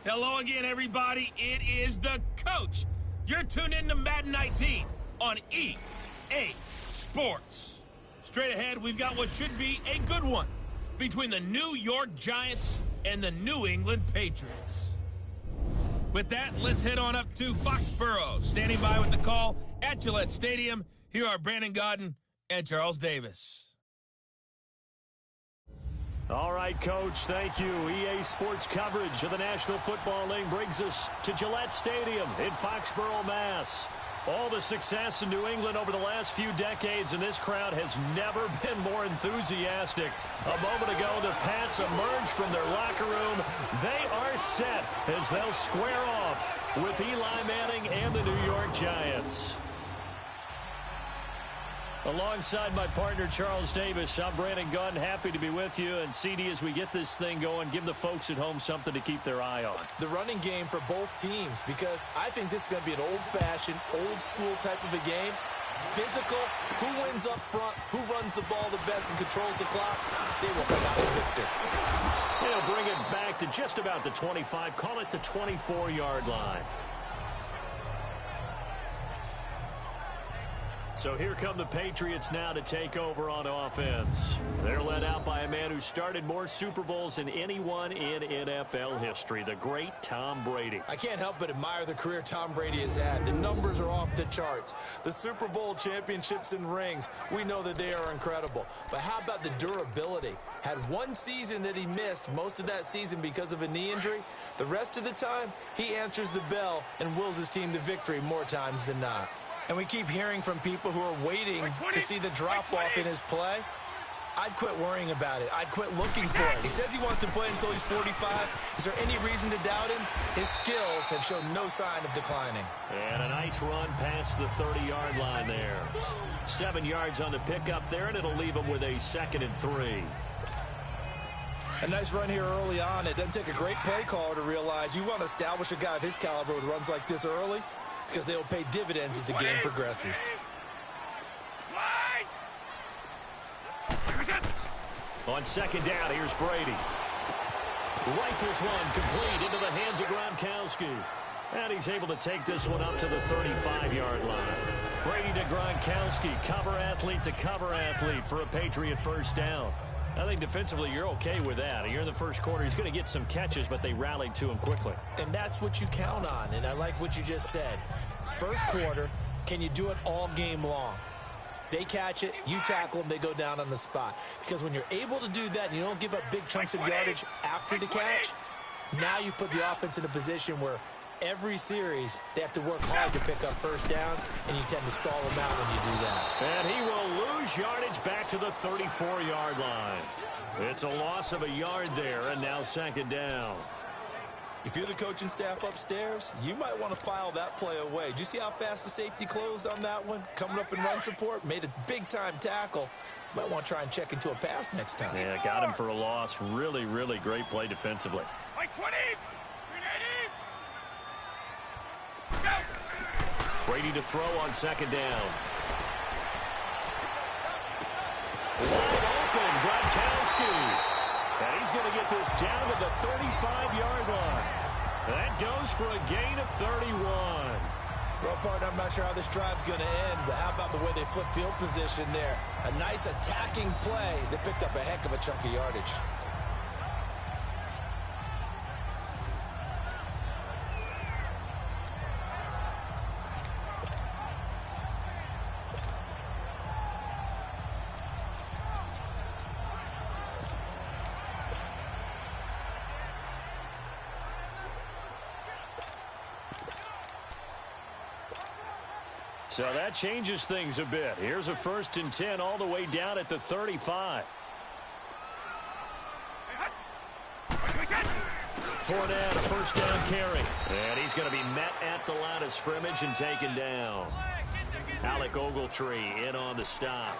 Hello again, everybody. It is the coach. You're tuned in to Madden 19 on EA Sports. Straight ahead, we've got what should be a good one between the New York Giants and the New England Patriots. With that, let's head on up to Foxborough. Standing by with the call at Gillette Stadium, here are Brandon Gaudin and Charles Davis. All right, Coach, thank you. EA Sports coverage of the National Football League brings us to Gillette Stadium in Foxborough, Mass. All the success in New England over the last few decades, and this crowd has never been more enthusiastic. A moment ago, the Pats emerged from their locker room. They are set as they'll square off with Eli Manning and the New York Giants. Alongside my partner, Charles Davis, I'm Brandon Gaudin, happy to be with you. And CD, as we get this thing going, give the folks at home something to keep their eye on. The running game for both teams, because I think this is going to be an old-fashioned, old-school type of a game. Physical, who wins up front, who runs the ball the best and controls the clock, they will come out the victor. They'll bring it back to just about the 25, call it the 24-yard line. So here come the Patriots now to take over on offense. They're led out by a man who started more Super Bowls than anyone in NFL history, the great Tom Brady. I can't help but admire the career Tom Brady has had. The numbers are off the charts. The Super Bowl championships and rings, we know that they are incredible. But how about the durability? Had one season that he missed, most of that season because of a knee injury. The rest of the time, he answers the bell and wills his team to victory more times than not. And we keep hearing from people who are waiting to see the drop-off in his play. I'd quit worrying about it. I'd quit looking for it. He says he wants to play until he's 45. Is there any reason to doubt him? His skills have shown no sign of declining. And a nice run past the 30-yard line there. 7 yards on the pickup there, and it'll leave him with a 2nd and 3. A nice run here early on. It doesn't take a great play caller to realize you want to establish a guy of his caliber with runs like this early, because they will pay dividends as the game progresses. On 2nd down, here's Brady. Rifles one complete into the hands of Gronkowski. And he's able to take this one up to the 35-yard line. Brady to Gronkowski, cover athlete to cover athlete for a Patriot first down. I think defensively you're okay with that. You're in the first quarter. He's going to get some catches, but they rallied to him quickly. And that's what you count on, and I like what you just said. First quarter, can you do it all game long? They catch it, you tackle them, they go down on the spot. Because when you're able to do that and you don't give up big chunks of yardage after the catch, now you put the offense in a position where every series they have to work hard to pick up first downs, and you tend to stall them out when you do that. And he will lose yardage back to the 34-yard line. It's a loss of a yard there, and now 2nd down. If you're the coaching staff upstairs, you might want to file that play away. Did you see how fast the safety closed on that one? Coming up in run support, made a big-time tackle. Might want to try and check into a pass next time. Yeah, got him for a loss. Really, really great play defensively. Like 20! Brady to throw on 2nd down. Wide open, Gronkowski. And he's going to get this down to the 35-yard line. That goes for a gain of 31. Well, partner, I'm not sure how this drive's going to end, but how about the way they flip field position there? A nice attacking play that picked up a heck of a chunk of yardage. So that changes things a bit. Here's a 1st and 10 all the way down at the 35. Fournette, a first down carry. And he's going to be met at the line of scrimmage and taken down. Alec Ogletree in on the stop.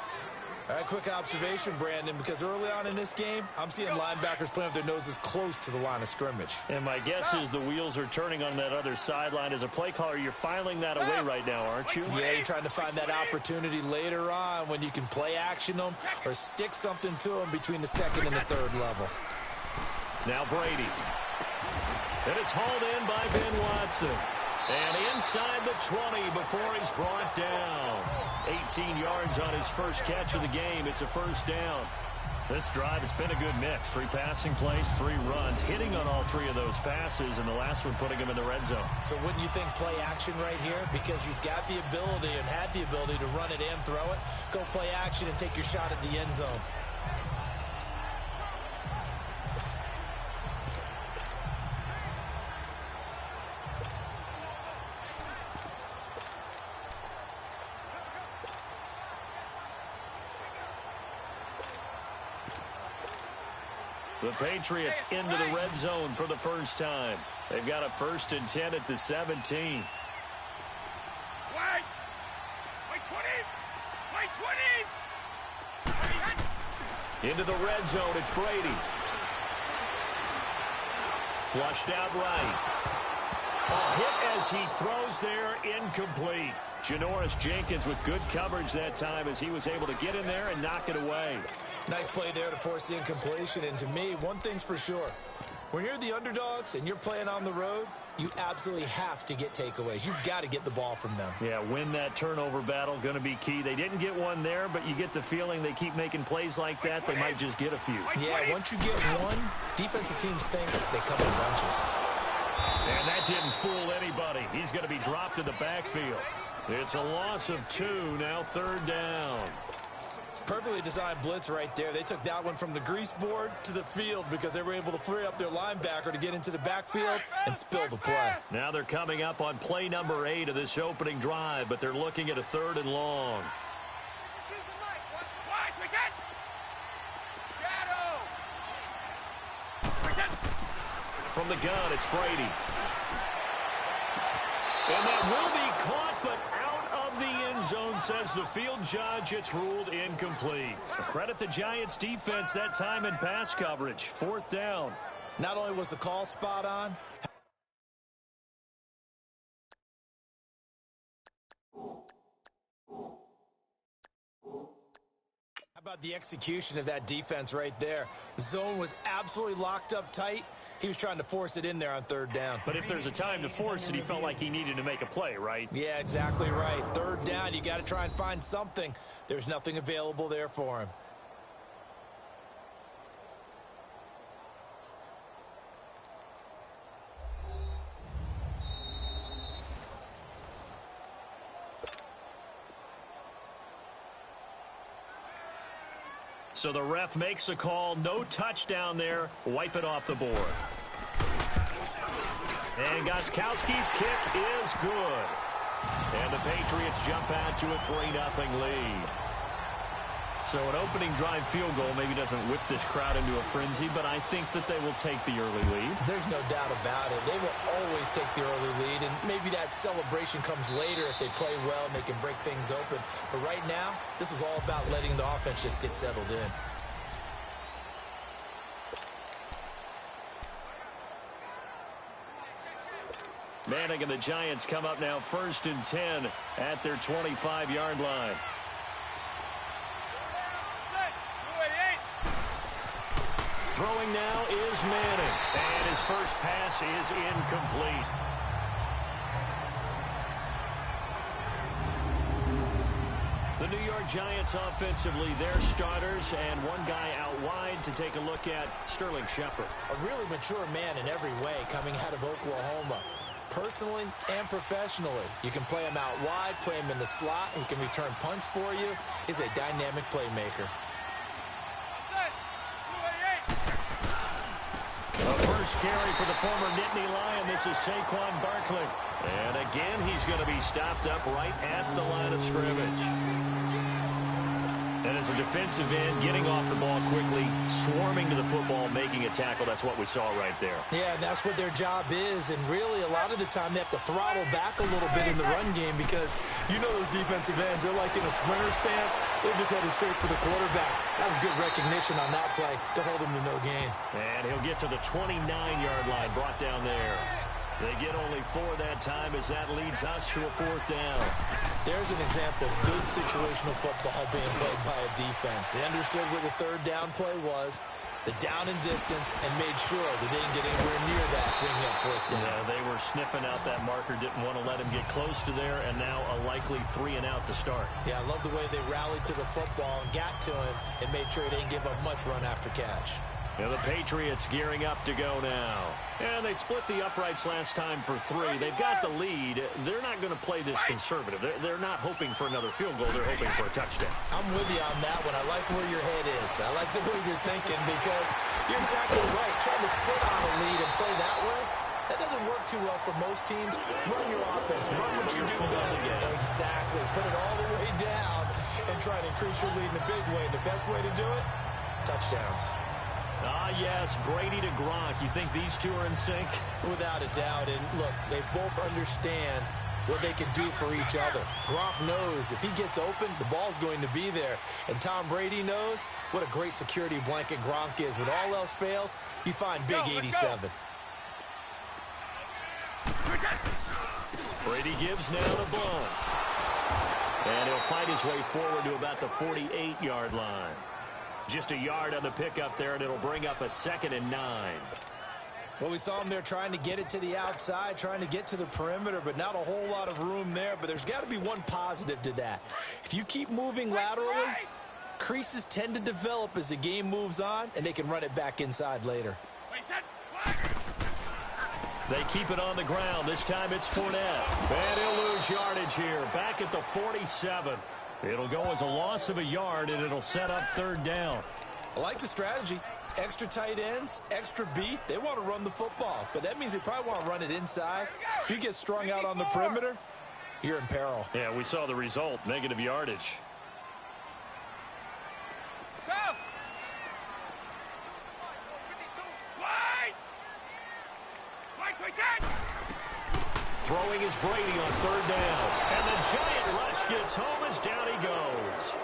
All right, quick observation, Brandon, because early on in this game, I'm seeing linebackers playing with their noses close to the line of scrimmage. And my guess is the wheels are turning on that other sideline. As a play caller, you're filing that away right now, aren't you? Yeah, you're trying to find that opportunity later on when you can play action them or stick something to them between the 2nd and the 3rd level. Now Brady. And it's hauled in by Ben Watson. And inside the 20 before he's brought down. 18 yards on his first catch of the game. It's a first down. This drive, it's been a good mix. 3 passing plays, 3 runs, hitting on all 3 of those passes, and the last one putting him in the red zone. So wouldn't you think play action right here? Because you've got the ability and had the ability to run it and throw it. Go play action and take your shot at the end zone. The Patriots into the red zone for the first time. They've got a 1st and 10 at the 17. Wait 20! Into the red zone, it's Brady. Flushed out right. A hit as he throws there, incomplete. Janoris Jenkins with good coverage that time as he was able to get in there and knock it away. Nice play there to force the incompletion. And to me, one thing's for sure. When you're the underdogs and you're playing on the road, you absolutely have to get takeaways. You've got to get the ball from them. Yeah, win that turnover battle, going to be key. They didn't get one there, but you get the feeling they keep making plays like that, they might just get a few. Yeah, once you get one, defensive teams think they come in bunches. And that didn't fool anybody. He's going to be dropped in the backfield. It's a loss of 2, now 3rd down. Perfectly designed blitz right there. They took that one from the grease board to the field because they were able to free up their linebacker to get into the backfield and spill the play. Now they're coming up on play number 8 of this opening drive, but they're looking at a 3rd and long. From the gun, it's Brady. And that will be caught, but out of the end zone, says the field judge. It's ruled incomplete. Credit the Giants defense that time in pass coverage. 4th down. Not only was the call spot on, how about the execution of that defense right there? The zone was absolutely locked up tight. He was trying to force it in there on 3rd down. But if there's a time to force it, he felt like he needed to make a play, right? Yeah, exactly right. 3rd down, you got to try and find something. There's nothing available there for him. So the ref makes a call. No touchdown there. Wipe it off the board. And Gostkowski's kick is good. And the Patriots jump out to a 3-0 lead. So an opening drive field goal maybe doesn't whip this crowd into a frenzy, but I think that they will take the early lead. There's no doubt about it. They will always take the early lead, and maybe that celebration comes later if they play well and they can break things open. But right now, this is all about letting the offense just get settled in. Manning and the Giants come up now 1st and 10 at their 25-yard line. Throwing now is Manning, and his first pass is incomplete. The New York Giants offensively, their starters, and one guy out wide to take a look at, Sterling Shepard. A really mature man in every way coming out of Oklahoma. Personally and professionally, you can play him out wide, play him in the slot. He can return punts for you. He's a dynamic playmaker. The first carry for the former Nittany Lion. This is Saquon Barkley. And again, he's going to be stopped up right at the line of scrimmage. And as a defensive end, getting off the ball quickly, swarming to the football, making a tackle, that's what we saw right there. Yeah, and that's what their job is. And really, a lot of the time, they have to throttle back a little bit in the run game because you know those defensive ends, they're like in a sprinter stance. They're just headed straight for the quarterback. That was good recognition on that play to hold him to no gain. And he'll get to the 29-yard line, brought down there. They get only 4 that time as that leads us to a 4th down. There's an example of good situational football being played by a defense. They understood what the 3rd down play was. the down and distance, and made sure that they didn't get anywhere near that, bringing up fourth down. Yeah, they were sniffing out that marker, didn't want to let him get close to there, and now a likely 3-and-out to start. Yeah, I love the way they rallied to the football and got to him and made sure he didn't give up much run after catch. Yeah, the Patriots gearing up to go now. And they split the uprights last time for 3. They've got the lead. They're not going to play this conservative. They're not hoping for another field goal. They're hoping for a touchdown. I'm with you on that one. I like where your head is. I like the way you're thinking because you're exactly right. Trying to sit on a lead and play that way, that doesn't work too well for most teams. Run your offense. Run what you do best. Exactly. Put it all the way down and try to increase your lead in a big way. And the best way to do it, touchdowns. Ah, yes, Brady to Gronk. You think these two are in sync? Without a doubt. And look, they both understand what they can do for each other. Gronk knows if he gets open, the ball's going to be there. And Tom Brady knows what a great security blanket Gronk is. When all else fails, you find Big 87. Brady gives now to Blount. And he'll fight his way forward to about the 48-yard line. Just a yard on the pickup there, and it'll bring up a 2nd and 9. Well, we saw him there trying to get it to the outside, trying to get to the perimeter, but not a whole lot of room there. But there's got to be one positive to that. If you keep moving laterally, creases tend to develop as the game moves on, and they can run it back inside later. They keep it on the ground. This time it's Fournette. And he'll lose yardage here. Back at the 47. It'll go as a loss of a yard, and it'll set up 3rd down. I like the strategy. Extra tight ends, extra beef. They want to run the football, but that means they probably want to run it inside. If you get strung out on the perimeter, you're in peril. Yeah, we saw the result, negative yardage. Go! Throwing is Brady on 3rd down. And the giant rush gets home as down he goes.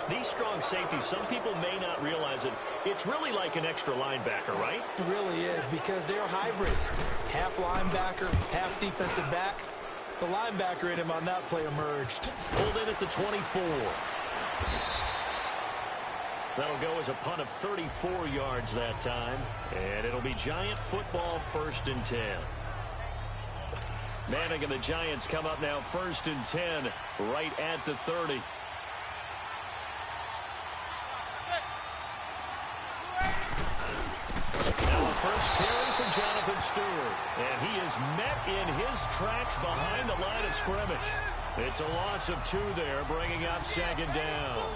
These strong safeties, some people may not realize it. It's really like an extra linebacker, right? It really is because they're hybrids. Half linebacker, half defensive back. The linebacker in him on that play emerged. Pulled in at the 24. That'll go as a punt of 34 yards that time. And it'll be Giant football 1st and 10. Manning and the Giants come up now 1st and 10 right at the 30. Now the first carry for Jonathan Stewart. And he is met in his tracks behind the line of scrimmage. It's a loss of 2 there, bringing up 2nd down.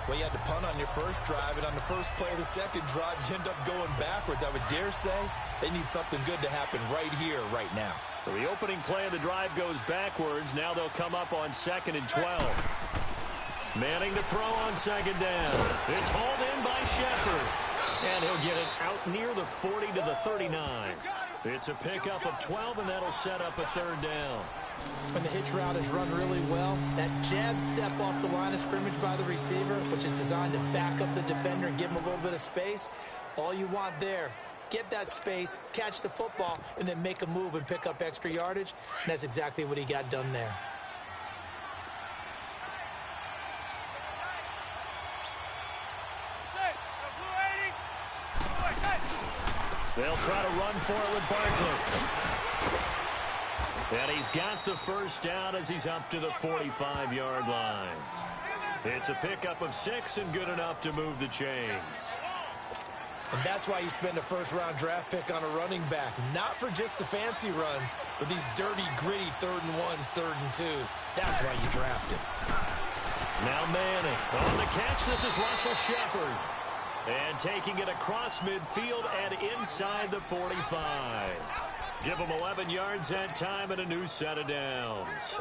Well, you had to punt on your first drive, and on the first play of the second drive, you end up going backwards. I would dare say they need something good to happen right here, right now. So the opening play of the drive goes backwards. Now they'll come up on 2nd and 12. Manning to throw on 2nd down. It's hauled in by Shepard. And he'll get it out near the 40 to the 39. It's a pickup of 12, and that'll set up a 3rd down. When the hitch route is run really well, that jab step off the line of scrimmage by the receiver, which is designed to back up the defender and give him a little bit of space, all you want there, get that space, catch the football, and then make a move and pick up extra yardage. And that's exactly what he got done there. They'll try to run for it with Barkley. And he's got the first down as he's up to the 45-yard line. It's a pickup of 6 and good enough to move the chains. And that's why you spend a first-round draft pick on a running back. Not for just the fancy runs, but these dirty, gritty 3rd and 1s, 3rd and 2s. That's why you draft him. Now Manning on the catch. This is Russell Shepard. And taking it across midfield and inside the 45. Give him 11 yards that time and a new set of downs.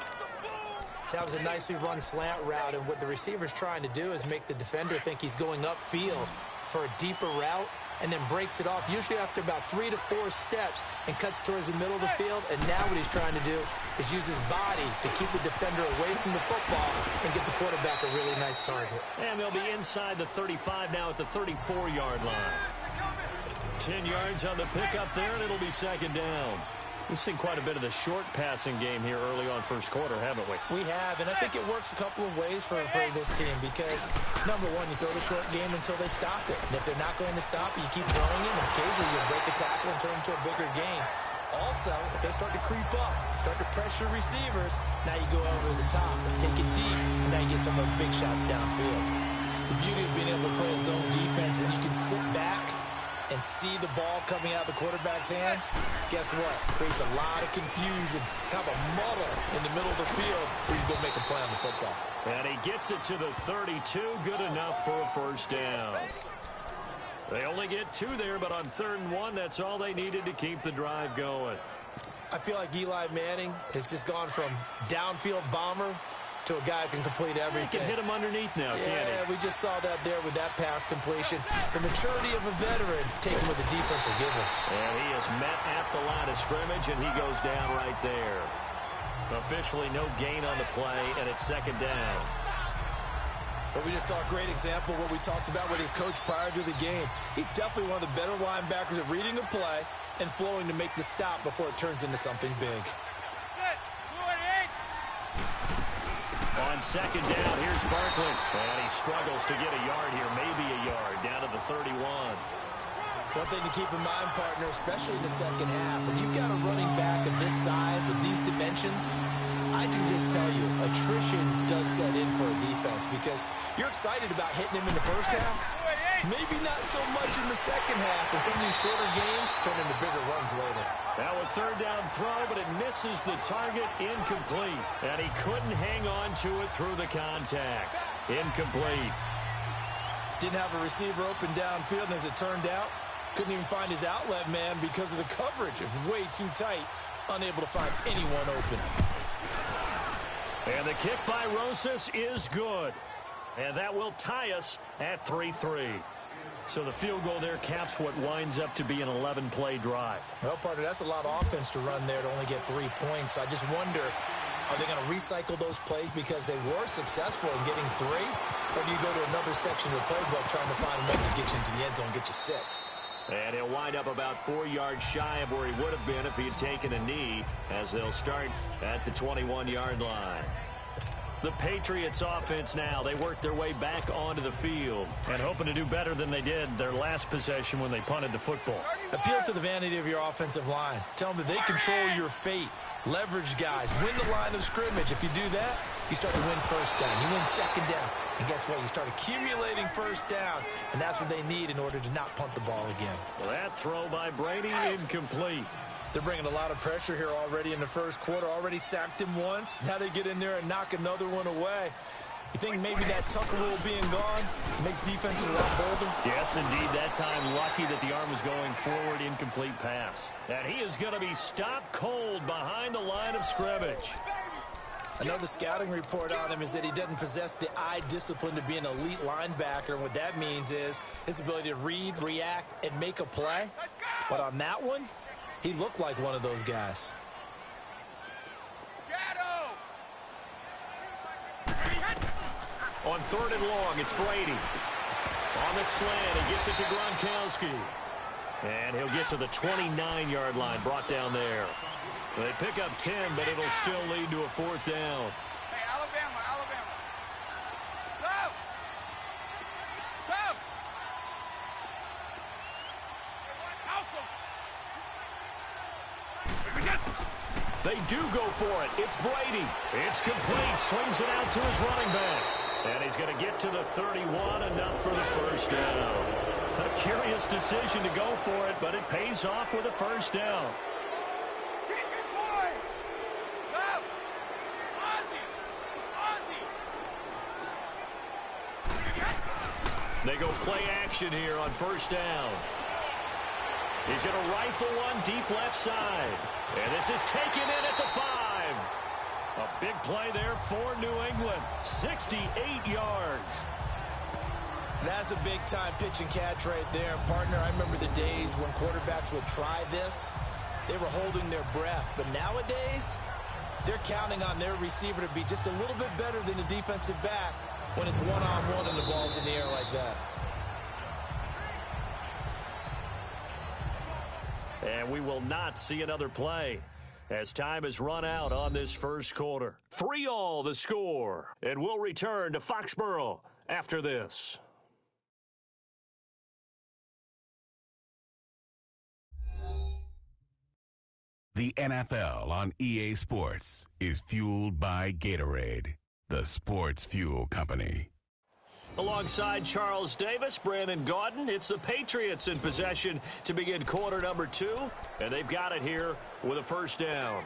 That was a nicely run slant route, and what the receiver's trying to do is make the defender think he's going upfield for a deeper route and then breaks it off, usually after about 3 to 4 steps, and cuts towards the middle of the field. And now what he's trying to do is use his body to keep the defender away from the football and get the quarterback a really nice target. And they'll be inside the 35 now at the 34-yard line. 10 yards on the pickup there, and it'll be 2nd down. We've seen quite a bit of the short passing game here early on first quarter, haven't we? We have, and I think it works a couple of ways for this team because, number one, you throw the short game until they stop it. And if they're not going to stop it, you keep throwing it, and occasionally you break a tackle and turn it into a bigger game. Also, if they start to creep up, start to pressure receivers, now you go over the top and take it deep, and now you get some of those big shots downfield. The beauty of being able to play a zone defense when you can sit back and see the ball coming out of the quarterback's hands, guess what? Creates a lot of confusion, kind of a muddle in the middle of the field where you go make a play on the football. And he gets it to the 32, good enough for a first down. They only get 2 there, but on 3rd and 1, that's all they needed to keep the drive going. I feel like Eli Manning has just gone from downfield bomber to a guy who can complete everything. He can hit him underneath now, can't he? Yeah, we just saw that there with that pass completion. The maturity of a veteran taken with the defense will give him. And he is met at the line of scrimmage, and he goes down right there. Officially no gain on the play, and it's 2nd down. But we just saw a great example of what we talked about with his coach prior to the game. He's definitely one of the better linebackers at reading a play and flowing to make the stop before it turns into something big. On 2nd down, here's Barkley. And he struggles to get a yard here, maybe a yard, down to the 31. One thing to keep in mind, partner, especially in the second half, and you've got a running back of this size, of these dimensions, I can just tell you, attrition does set in for a defense because you're excited about hitting him in the first half, maybe not so much in the second half, and some of these shorter games turn into bigger runs later. Now a 3rd down throw, but it misses the target, incomplete. And he couldn't hang on to it through the contact. Incomplete. Didn't have a receiver open downfield, and as it turned out, couldn't even find his outlet man because of the coverage. It was way too tight, unable to find anyone open. And the kick by Rosas is good. And that will tie us at 3-3. So the field goal there caps what winds up to be an 11-play drive. Well, partner, that's a lot of offense to run there to only get 3 points. So I just wonder, are they going to recycle those plays because they were successful in getting 3? Or do you go to another section of the playbook trying to find a way to get you into the end zone and get you 6? And he'll wind up about 4 yards shy of where he would have been if he had taken a knee, as they'll start at the 21-yard line. The Patriots offense now, they work their way back onto the field and hoping to do better than they did their last possession when they punted the football. Appeal to the vanity of your offensive line. Tell them that they control your fate. Leverage guys. Win the line of scrimmage. If you do that, you start to win first down. You win 2nd down. And guess what? You start accumulating first downs, and that's what they need in order to not punt the ball again. Well, that throw by Brady, incomplete. They're bringing a lot of pressure here already in the first quarter. Already sacked him once. Now they get in there and knock another one away. You think maybe that Tucker rule being gone makes defenses a lot bolder? Yes, indeed. That time, lucky that the arm was going forward, incomplete pass. And he is going to be stopped cold behind the line of scrimmage. Another scouting report on him is that he doesn't possess the eye discipline to be an elite linebacker. And what that means is his ability to read, react, and make a play. But on that one, he looked like one of those guys. Shadow! On 3rd and long, it's Brady. On the slant, he gets it to Gronkowski. And he'll get to the 29-yard line, brought down there. They pick up 10, but it'll still lead to a 4th down. Hey, Alabama, Alabama. Stop! Stop! They do go for it. It's Brady. It's complete. Swings it out to his running back. And he's going to get to the 31, enough for the first down. A curious decision to go for it, but it pays off with a first down. They go play action here on first down. He's going to rifle one deep left side. And this is taken in at the 5. A big play there for New England. 68 yards. That's a big-time pitch and catch right there. Partner, I remember the days when quarterbacks would try this. They were holding their breath. But nowadays, they're counting on their receiver to be just a little bit better than the defensive back when it's one-on-one and the ball's in the air like that. And we will not see another play. as time has run out on this first quarter. 3-3 the score, and we'll return to Foxborough after this. The NFL on EA Sports is fueled by Gatorade, the sports fuel company. Alongside Charles Davis, Brandon Gaudin, it's the Patriots in possession to begin quarter number 2, and they've got it here with a first down.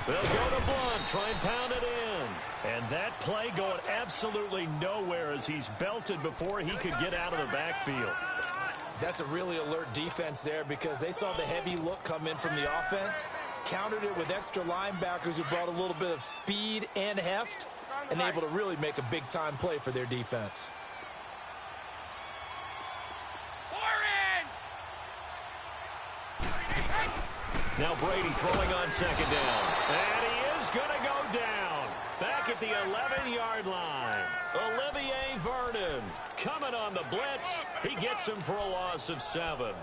They'll go to Blunt, try and pound it in. And that play going absolutely nowhere as he's belted before he could get out of the backfield. That's a really alert defense there because they saw the heavy look come in from the offense, countered it with extra linebackers who brought a little bit of speed and heft, and able to really make a big-time play for their defense. Now Brady throwing on second down. And he is going to go down. Back at the 11-yard line. Olivier Vernon coming on the blitz. He gets him for a loss of 7.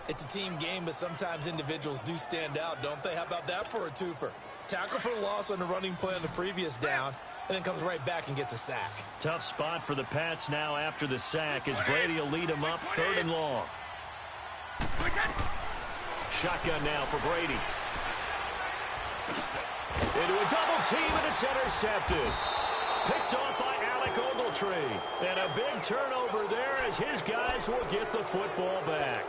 It's a team game, but sometimes individuals do stand out, don't they? How about that for a twofer? Tackle for the loss on the running play on the previous down, and then comes right back and gets a sack. Tough spot for the Pats now after the sack as Brady will lead him up 3rd and long. Shotgun now for Brady. Into a double team, and it's intercepted. Picked off by Alec Ogletree. And a big turnover there as his guys will get the football back.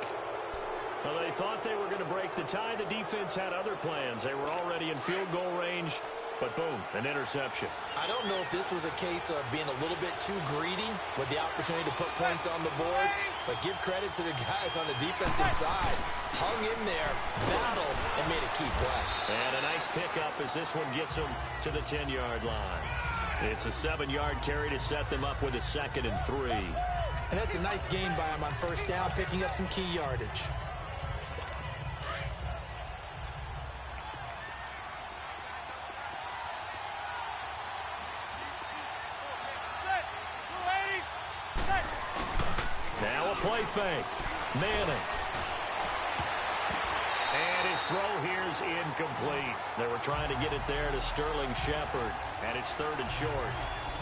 Well, they thought they were going to break the tie. The defense had other plans. They were already in field goal range, but boom, an interception. I don't know if this was a case of being a little bit too greedy with the opportunity to put points on the board, but give credit to the guys on the defensive side. Hung in there, battled, and made a key play. And a nice pickup as this one gets them to the 10-yard line. It's a 7-yard carry to set them up with a 2nd and 3. And that's a nice gain by him on first down, picking up some key yardage. Now a play fake. Manning. And his throw here's incomplete. They were trying to get it there to Sterling Shepard. And it's 3rd and short.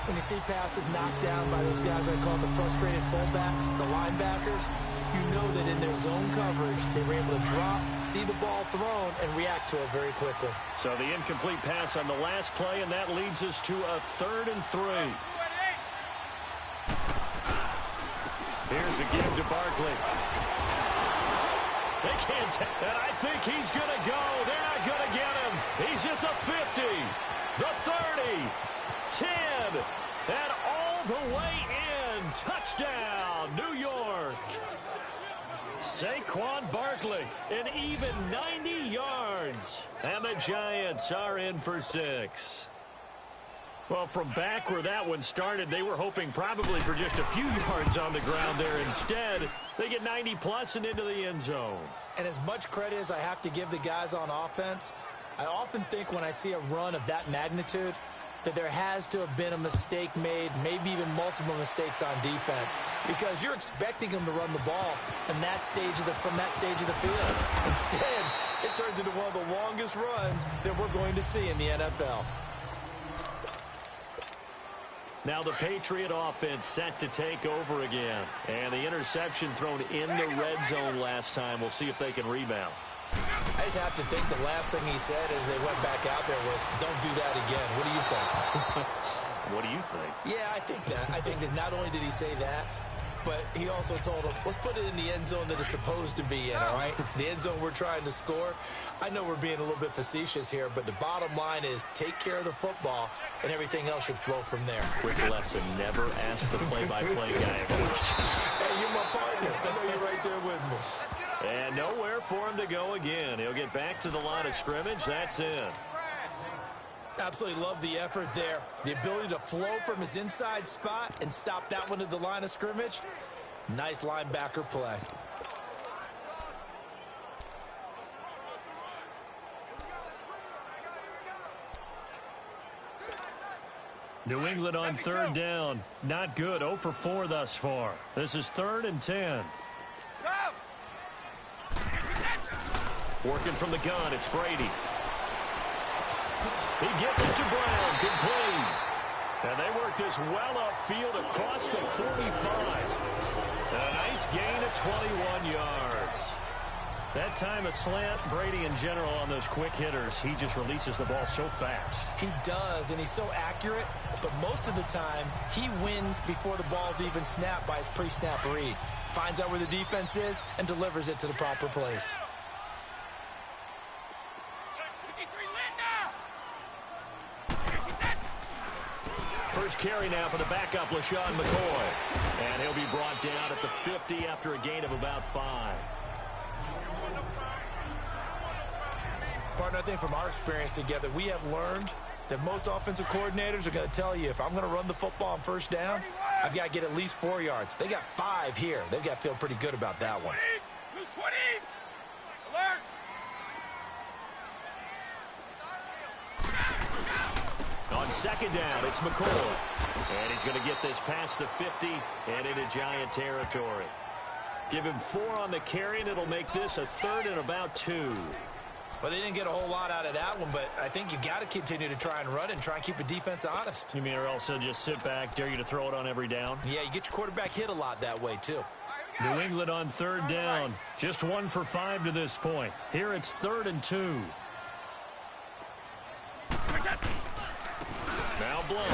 When you see passes knocked down by those guys I call the frustrated fullbacks, the linebackers, you know that in their zone coverage, they were able to drop, see the ball thrown, and react to it very quickly. So the incomplete pass on the last play, and that leads us to a 3rd and 3. Here's a give to Barkley. They can't, and I think he's going to go. They're not going to get him. He's at the 50, the 30, 10, and all the way in. Touchdown, New York. Saquon Barkley, an even 90 yards. And the Giants are in for 6. Well, from back where that one started, they were hoping probably for just a few yards on the ground there. Instead, they get 90-plus and into the end zone. And as much credit as I have to give the guys on offense, I often think when I see a run of that magnitude that there has to have been a mistake made, maybe even multiple mistakes on defense, because you're expecting them to run the ball from that stage of the field. Instead, it turns into one of the longest runs that we're going to see in the NFL. Now the Patriot offense set to take over again. And the interception thrown in the red zone last time. We'll see if they can rebound. I just have to think the last thing he said as they went back out there was, don't do that again. What do you think? What do you think? Yeah, I think that. I think that not only did he say that, but he also told them, let's put it in the end zone that it's supposed to be in, all right? The end zone we're trying to score. I know we're being a little bit facetious here, but the bottom line is take care of the football, and everything else should flow from there. Quick lesson, never ask the play-by-play guy a question. Hey, you're my partner. I know you're right there with me. And nowhere for him to go again. He'll get back to the line of scrimmage. That's in. Absolutely love the effort there. The ability to flow from his inside spot and stop that one at the line of scrimmage. Nice linebacker play. New England on third down. Not good. 0 for 4 thus far. This is 3rd and 10. Working from the gun, it's Brady. He gets it to Brown, complete. And they work this well upfield across the 45. A nice gain of 21 yards. That time a slant, Brady in general on those quick hitters, he just releases the ball so fast. He does, and he's so accurate, but most of the time, he wins before the ball's even snapped by his pre-snap read. Finds out where the defense is and delivers it to the proper place. First carry now for the backup, LaShawn McCoy. And he'll be brought down at the 50 after a gain of about 5. Partner, I think from our experience together, we have learned that most offensive coordinators are going to tell you, if I'm going to run the football on first down, I've got to get at least 4 yards. They got 5 here. They've got to feel pretty good about that one. 20. Alert. On second down, it's McCoy. And he's going to get this past the 50 and into Giant territory. Give him 4 on the carry, and it'll make this a 3rd and about 2. Well, they didn't get a whole lot out of that one, but I think you got to continue to try and run and try and keep the defense honest. You mean or else just sit back, dare you to throw it on every down? Yeah, you get your quarterback hit a lot that way, too. New England on third down. Just 1 for 5 to this point. Here it's 3rd and 2. Now blown.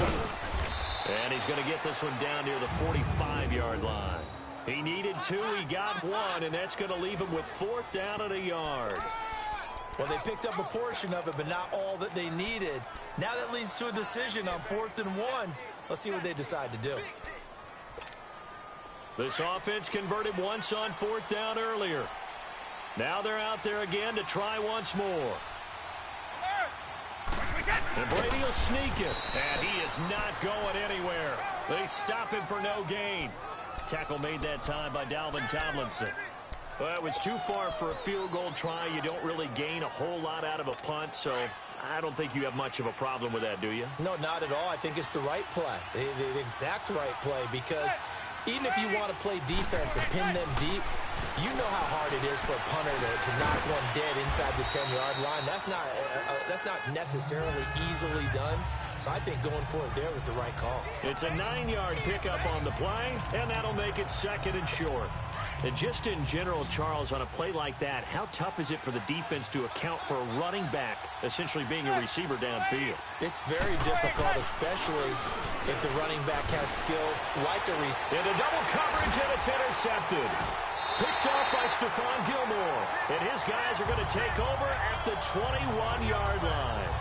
And he's going to get this one down near the 45-yard line. He needed 2, he got 1, and that's going to leave him with 4th down and a yard. Well, they picked up a portion of it, but not all that they needed. Now that leads to a decision on 4th and 1. Let's see what they decide to do. This offense converted once on 4th down earlier. Now they're out there again to try once more. And Brady will sneak it. And he is not going anywhere. They stop him for no gain. Tackle made that time by Dalvin Tomlinson. Well, it was too far for a field goal try. You don't really gain a whole lot out of a punt, so I don't think you have much of a problem with that, do you? No, not at all. I think it's the right play, the exact right play, because even if you want to play defense and pin them deep, you know how hard it is for a punter to knock one dead inside the 10-yard line. That's not necessarily easily done. So I think going for it there was the right call. It's a 9-yard pickup on the play, and that'll make it 2nd and short. And just in general, Charles, on a play like that, how tough is it for the defense to account for a running back essentially being a receiver downfield? It's very difficult, especially if the running back has skills like a receiver. Into double coverage, and it's intercepted. Picked off by Stephon Gilmore. And his guys are going to take over at the 21-yard line.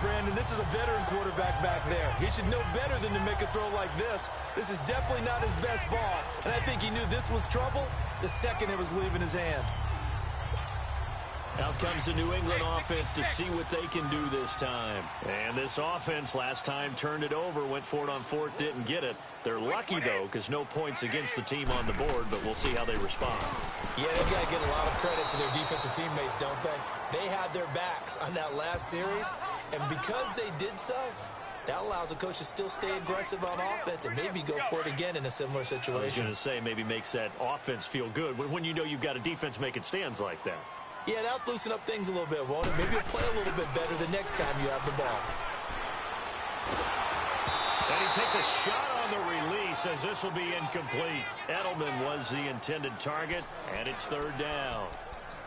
Brandon, this is a veteran quarterback back there. He should know better than to make a throw like this. This is definitely not his best ball. And I think he knew this was trouble the second it was leaving his hand. Out comes the New England offense to see what they can do this time. And this offense last time turned it over, went for it on 4th, didn't get it. They're lucky, though, because no points against the team on the board, but we'll see how they respond. Yeah, they've got to give a lot of credit to their defensive teammates, don't they? They had their backs on that last series, and because they did so, that allows the coach to still stay aggressive on offense and maybe go for it again in a similar situation. I was going to say maybe makes that offense feel good when you know you've got a defense making stands like that. Yeah, that'll loosen up things a little bit, won't it? Maybe you'll play a little bit better the next time you have the ball. And he takes a shot on the release as this will be incomplete. Edelman was the intended target, and it's 3rd down.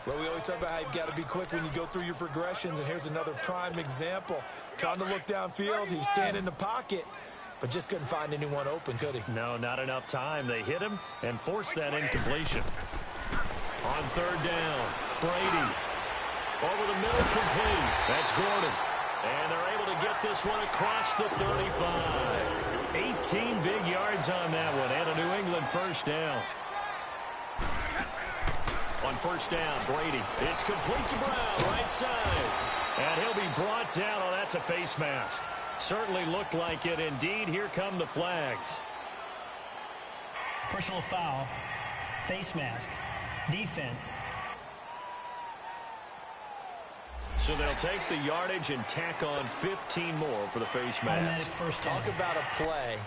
Well, we always talk about how you've got to be quick when you go through your progressions, and here's another prime example. Trying to look downfield, he was standing in the pocket, but just couldn't find anyone open, could he? No, not enough time. They hit him and forced that incompletion. On 3rd down, Brady. Over the middle, complete. That's Gordon. And they're able to get this one across the 35. 18 big yards on that one, and a New England 1st down. on first down. Brady. It's complete to Brown, right side. And he'll be brought down. Oh, that's a face mask. Certainly looked like it. Indeed, here come the flags. Personal foul, face mask, defense. So they'll take the yardage and tack on 15 more for the face mask. First down. Talk about a play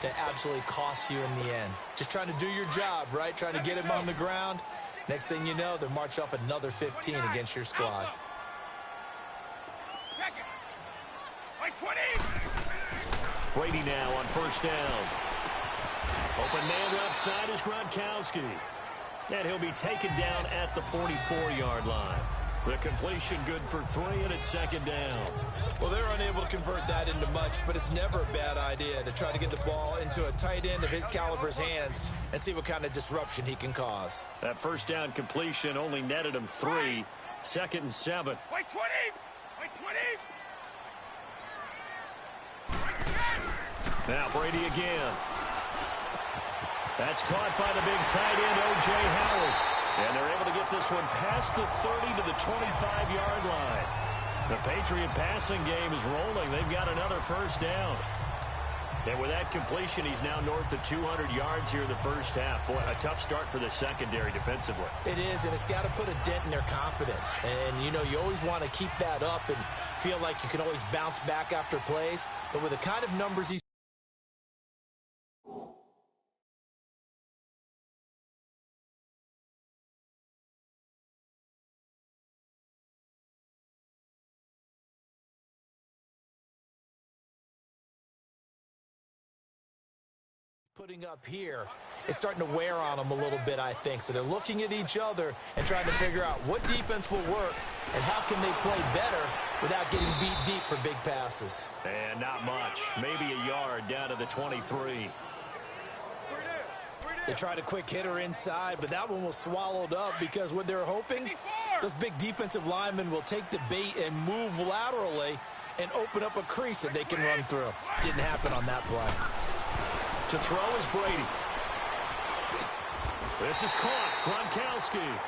that absolutely costs you in the end. Just trying to do your job, right? Trying to get him on the ground. Next thing you know, they're marching off another 15 against your squad. Brady now on first down. Open man left side is Gronkowski. And he'll be taken down at the 44-yard line. The completion good for 3, and it's second down. Well, they're unable to convert that into much, but it's never a bad idea to try to get the ball into a tight end of his caliber's hands and see what kind of disruption he can cause. That first down completion only netted him 3. Second and 7. Wait 20! Wait 20! Now Brady again. That's caught by the big tight end, O.J. Howard. And they're able to get this one past the 30 to the 25-yard line. The Patriot passing game is rolling. They've got another first down. And with that completion, he's now north of 200 yards here in the first half. Boy, a tough start for the secondary defensively. It is, and it's got to put a dent in their confidence. And, you know, you always want to keep that up and feel like you can always bounce back after plays. But with the kind of numbers he's putting up here, it's starting to wear on them a little bit, I think. So they're looking at each other and trying to figure out what defense will work and how can they play better without getting beat deep for big passes. And not much. Maybe a yard down to the 23. They tried a quick hitter inside, but that one was swallowed up because what they're hoping, those big defensive linemen will take the bait and move laterally and open up a crease that they can run through. Didn't happen on that play. To throw is Brady. This is caught. Gronkowski.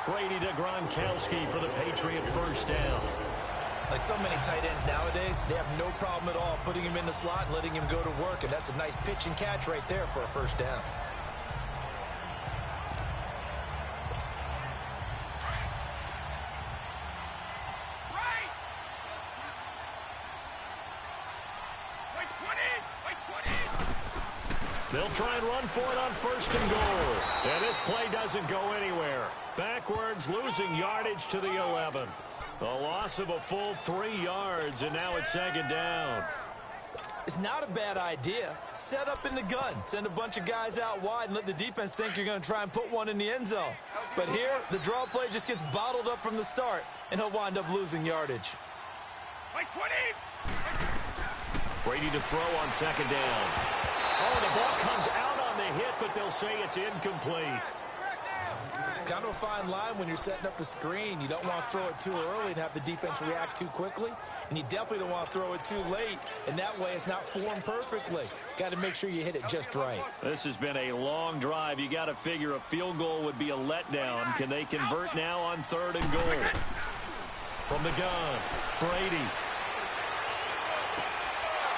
Brady to Gronkowski for the Patriot first down. Like so many tight ends nowadays, they have no problem at all putting him in the slot and letting him go to work, and that's a nice pitch and catch right there for a first down. They'll try and run for it on first and goal. And this play doesn't go anywhere. Backwards, losing yardage to the 11. A loss of a full 3 yards, and now it's second down. It's not a bad idea. Set up in the gun. Send a bunch of guys out wide and let the defense think you're going to try and put one in the end zone. But here, the draw play just gets bottled up from the start, and he'll wind up losing yardage. Wait 20! Brady to throw on second down. Oh, the ball comes out on the hit, but they'll say it's incomplete. Kind of a fine line when you're setting up a screen. You don't want to throw it too early and have the defense react too quickly. And you definitely don't want to throw it too late. And that way it's not formed perfectly. Got to make sure you hit it just right. This has been a long drive. You got to figure a field goal would be a letdown. Can they convert now on third and goal? From the gun, Brady.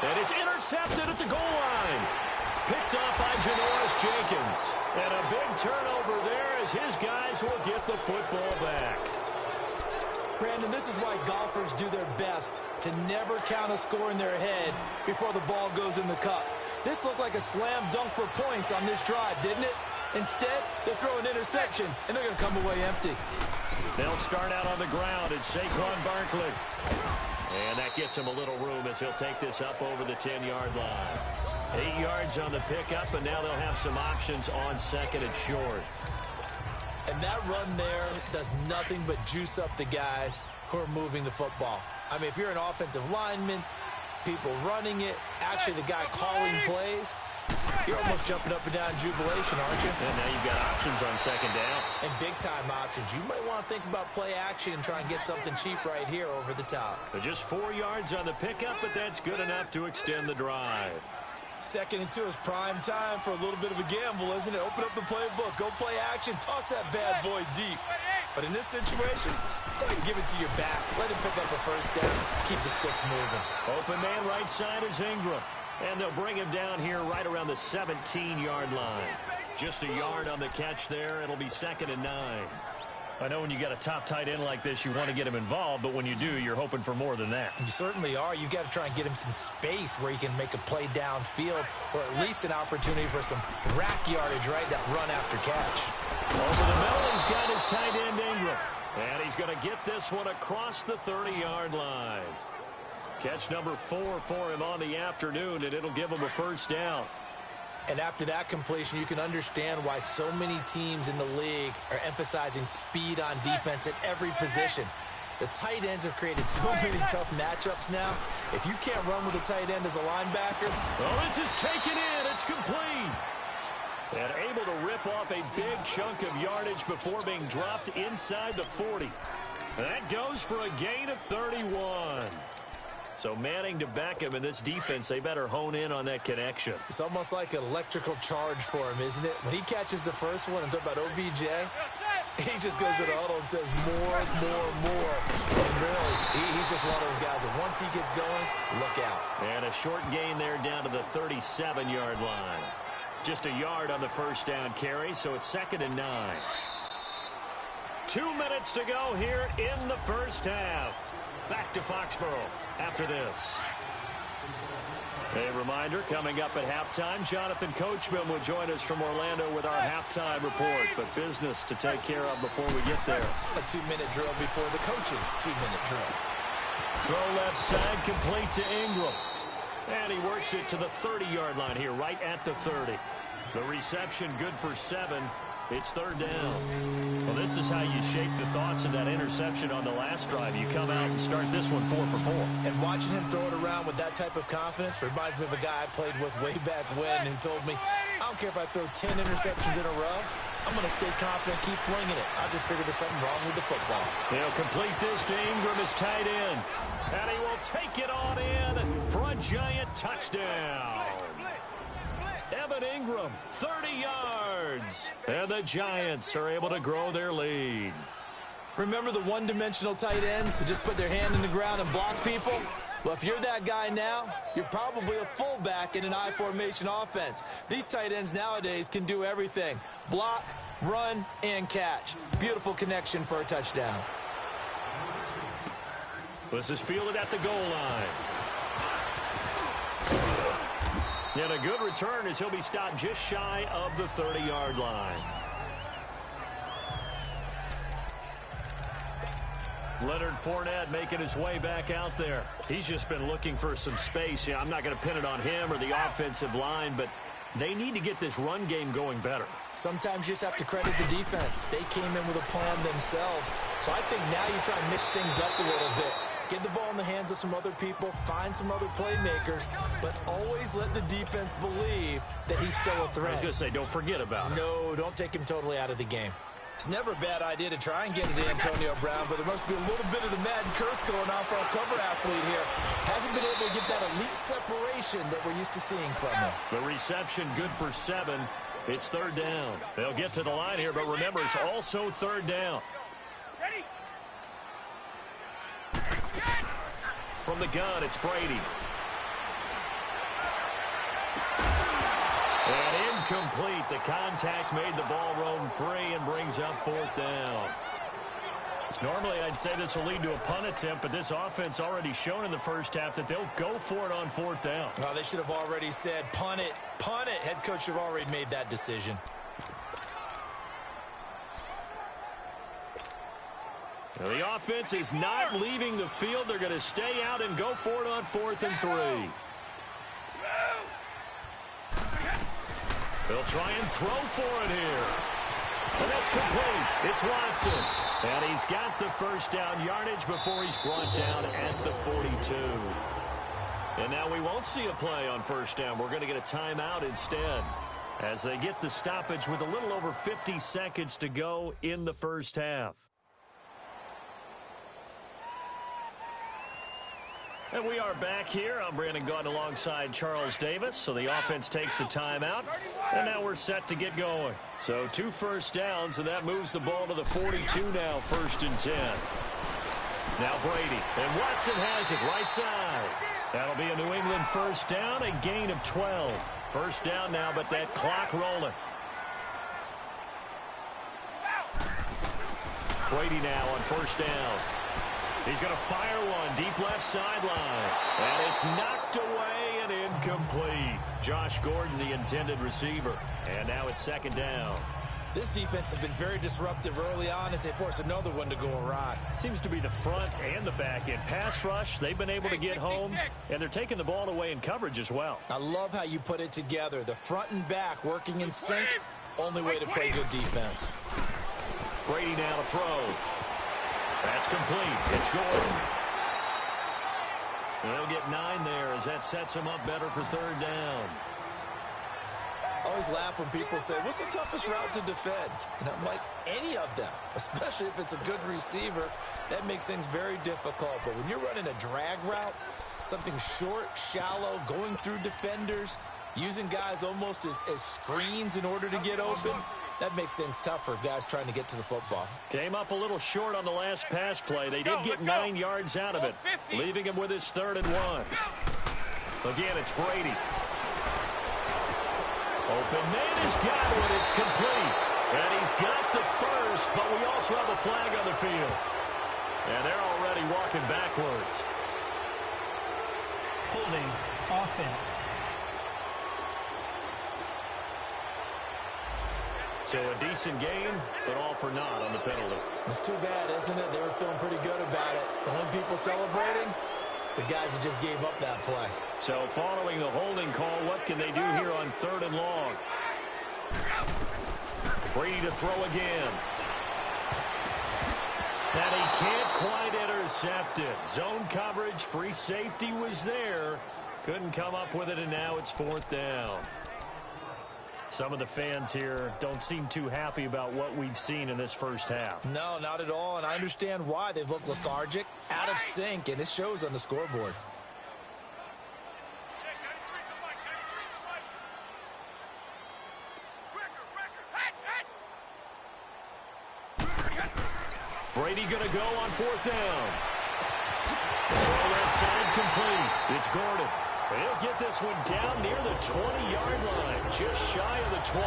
And it's intercepted at the goal line. Picked up by Janoris Jenkins. And a big turnover there as his guys will get the football back. Brandon, this is why golfers do their best to never count a score in their head before the ball goes in the cup. This looked like a slam dunk for points on this drive, didn't it? Instead, they throw an interception, and they're going to come away empty. They'll start out on the ground. It's Saquon Barkley. And that gets him a little room as he'll take this up over the 10-yard line. 8 yards on the pickup, and now they'll have some options on second and short. And that run there does nothing but juice up the guys who are moving the football. I mean, if you're an offensive lineman, people running it, actually the guy calling plays, you're almost jumping up and down in jubilation, aren't you? And now you've got options on second down. And big-time options. You might want to think about play action and try and get something cheap right here over the top. But just 4 yards on the pickup, but that's good enough to extend the drive. Second and 2 is prime time for a little bit of a gamble, isn't it? Open up the playbook, go play action, toss that bad boy deep. But in this situation, go ahead and give it to your back. Let him pick up a first down. Keep the sticks moving. Open man right side is Ingram. And they'll bring him down here right around the 17-yard line. Just a yard on the catch there. It'll be 2nd and 9. I know when you got a top tight end like this, you want to get him involved, but when you do, you're hoping for more than that. You certainly are. You've got to try and get him some space where he can make a play downfield, or at least an opportunity for some rack yardage, right? That run after catch. Over the middle, he's got his tight end Ingram. And he's going to get this one across the 30-yard line. Catch number 4 for him on the afternoon, and it'll give him a first down. And after that completion, you can understand why so many teams in the league are emphasizing speed on defense at every position. The tight ends have created so many tough matchups now. If you can't run with a tight end as a linebacker. Oh, this is taken in. It's complete. And able to rip off a big chunk of yardage before being dropped inside the 40. That goes for a gain of 31. So Manning to back him in this defense, they better hone in on that connection. It's almost like an electrical charge for him, isn't it? When he catches the first one, I'm talking about OBJ, he just goes to the huddle and says more. And really, he's just one of those guys that once he gets going, look out. And a short gain there down to the 37-yard line. Just a yard on the first down carry, so it's 2nd and 9. 2 minutes to go here in the first half. Back to Foxborough after this. A reminder, coming up at halftime, Jonathan Coachman will join us from Orlando with our halftime report. But business to take care of before we get there. A 2-minute drill before the coach's 2-minute drill. Throw left side, complete to Ingram. And he works it to the 30-yard line here, right at the 30. The reception good for 7. It's 3rd down. Well, this is how you shape the thoughts of that interception on the last drive. You come out and start this one 4 for 4. And watching him throw it around with that type of confidence reminds me of a guy I played with way back when who told me, I don't care if I throw 10 interceptions in a row. I'm going to stay confident, keep flinging it. I just figured there's something wrong with the football. He'll complete this to Ingram, his tight end. And he will take it on in for a giant touchdown. Evan Ingram, 30 yards. And the Giants are able to grow their lead. Remember the one-dimensional tight ends who just put their hand in the ground and block people? Well, if you're that guy now, you're probably a fullback in an I-formation offense. These tight ends nowadays can do everything. Block, run, and catch. Beautiful connection for a touchdown. This is fielded at the goal line. And a good return as he'll be stopped just shy of the 30-yard line. Leonard Fournette making his way back out there. He's just been looking for some space. Yeah, I'm not going to pin it on him or the offensive line, but they need to get this run game going better. Sometimes you just have to credit the defense. They came in with a plan themselves. So I think now you try and mix things up a little bit. Get the ball in the hands of some other people, find some other playmakers, but always let the defense believe that he's still a threat. I was going to say, don't forget about it. No, don't take him totally out of the game. It's never a bad idea to try and get it to Antonio Brown, but there must be a little bit of the Madden curse going on for our cover athlete here. Hasn't been able to get that elite separation that we're used to seeing from him. The reception good for 7. It's 3rd down. They'll get to the line here, but remember, it's also 3rd down. Ready? From the gun, it's Brady. And incomplete. The contact made the ball roam free and brings up 4th down. Normally, I'd say this will lead to a punt attempt, but this offense already shown in the first half that they'll go for it on 4th down. Well, they should have already said, punt it, punt it. Head coach should have already made that decision. Now, the offense is not leaving the field. They're going to stay out and go for it on 4th and 3. They'll try and throw for it here. And that's complete. It's Watson. And he's got the first down yardage before he's brought down at the 42. And now we won't see a play on 1st down. We're going to get a timeout instead as they get the stoppage with a little over 50 seconds to go in the first half. And we are back here. I'm Brandon Gaudin alongside Charles Davis. So the offense takes a timeout. And now we're set to get going. So 2 first downs, and that moves the ball to the 42 now, 1st and 10. Now Brady. And Watson has it right side. That'll be a New England first down, a gain of 12. First down now, but that clock rolling. Brady now on first down. He's going to fire one deep left sideline. And it's knocked away and incomplete. Josh Gordon, the intended receiver. And now it's 2nd down. This defense has been very disruptive early on as they force another one to go awry. Seems to be the front and the back end. Pass rush, they've been able to get home, and they're taking the ball away in coverage as well. I love how you put it together. The front and back working in sync. Only way to play good defense. Brady now to throw. That's complete. It's Gordon. They'll get 9 there as that sets him up better for 3rd down. I always laugh when people say, what's the toughest route to defend? And I'm like, any of them, especially if it's a good receiver. That makes things very difficult. But when you're running a drag route, something short, shallow, going through defenders, using guys almost as screens in order to get open, that makes things tough for guys trying to get to the football. Came up a little short on the last pass play. They did get 9 yards out of it, leaving him with his 3rd and 1. Again, it's Brady. Open man has got it. It's complete. And he's got the first, but we also have a flag on the field. And they're already walking backwards. Holding offense. So a decent game, but all for naught on the penalty. It's too bad, isn't it? They were feeling pretty good about it. The only people celebrating, the guys who just gave up that play. So following the holding call, what can they do here on 3rd and long? Brady to throw again. And he can't quite intercept it. Zone coverage, free safety was there. Couldn't come up with it, and now it's 4th down. Some of the fans here don't seem too happy about what we've seen in this first half. No, not at all, and I understand why. They've looked lethargic, out of sync, and it shows on the scoreboard. Brady going to go on 4th down. Throw left side complete. It's Gordon. He'll get this one down near the 20-yard line, just shy of the 20.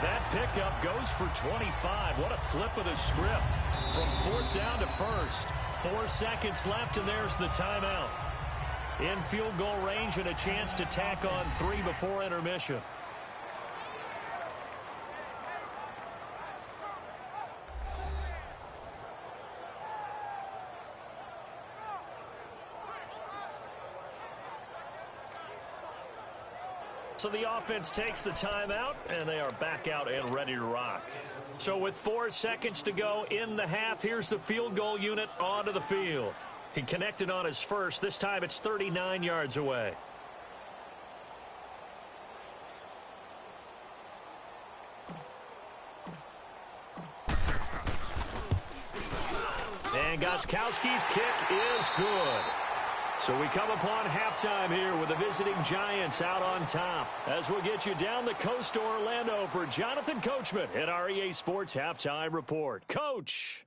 That pickup goes for 25. What a flip of the script from 4th down to 1st. 4 seconds left, and there's the timeout. In field goal range and a chance to tack on 3 before intermission. So the offense takes the timeout, and they are back out and ready to rock. So with 4 seconds to go in the half, here's the field goal unit onto the field. He connected on his first. This time it's 39 yards away. And Gostkowski's kick is good. So we come upon halftime here with the visiting Giants out on top. As we'll get you down the coast to Orlando for Jonathan Coachman at our EA Sports Halftime Report. Coach!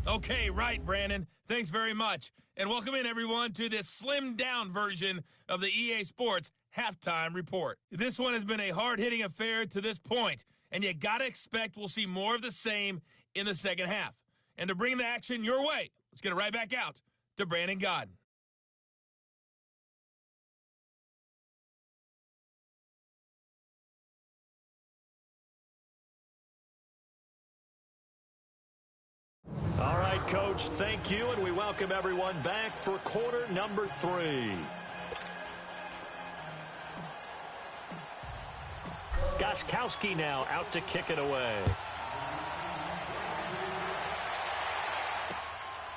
Okay, right, Brandon. Thanks very much. And welcome in, everyone, to this slimmed-down version of the EA Sports Halftime Report. This one has been a hard-hitting affair to this point, and you got to expect we'll see more of the same in the second half. And to bring the action your way, let's get it right back out to Brandon Gaudin. All right, Coach, thank you, and we welcome everyone back for quarter number 3. Gostkowski now out to kick it away.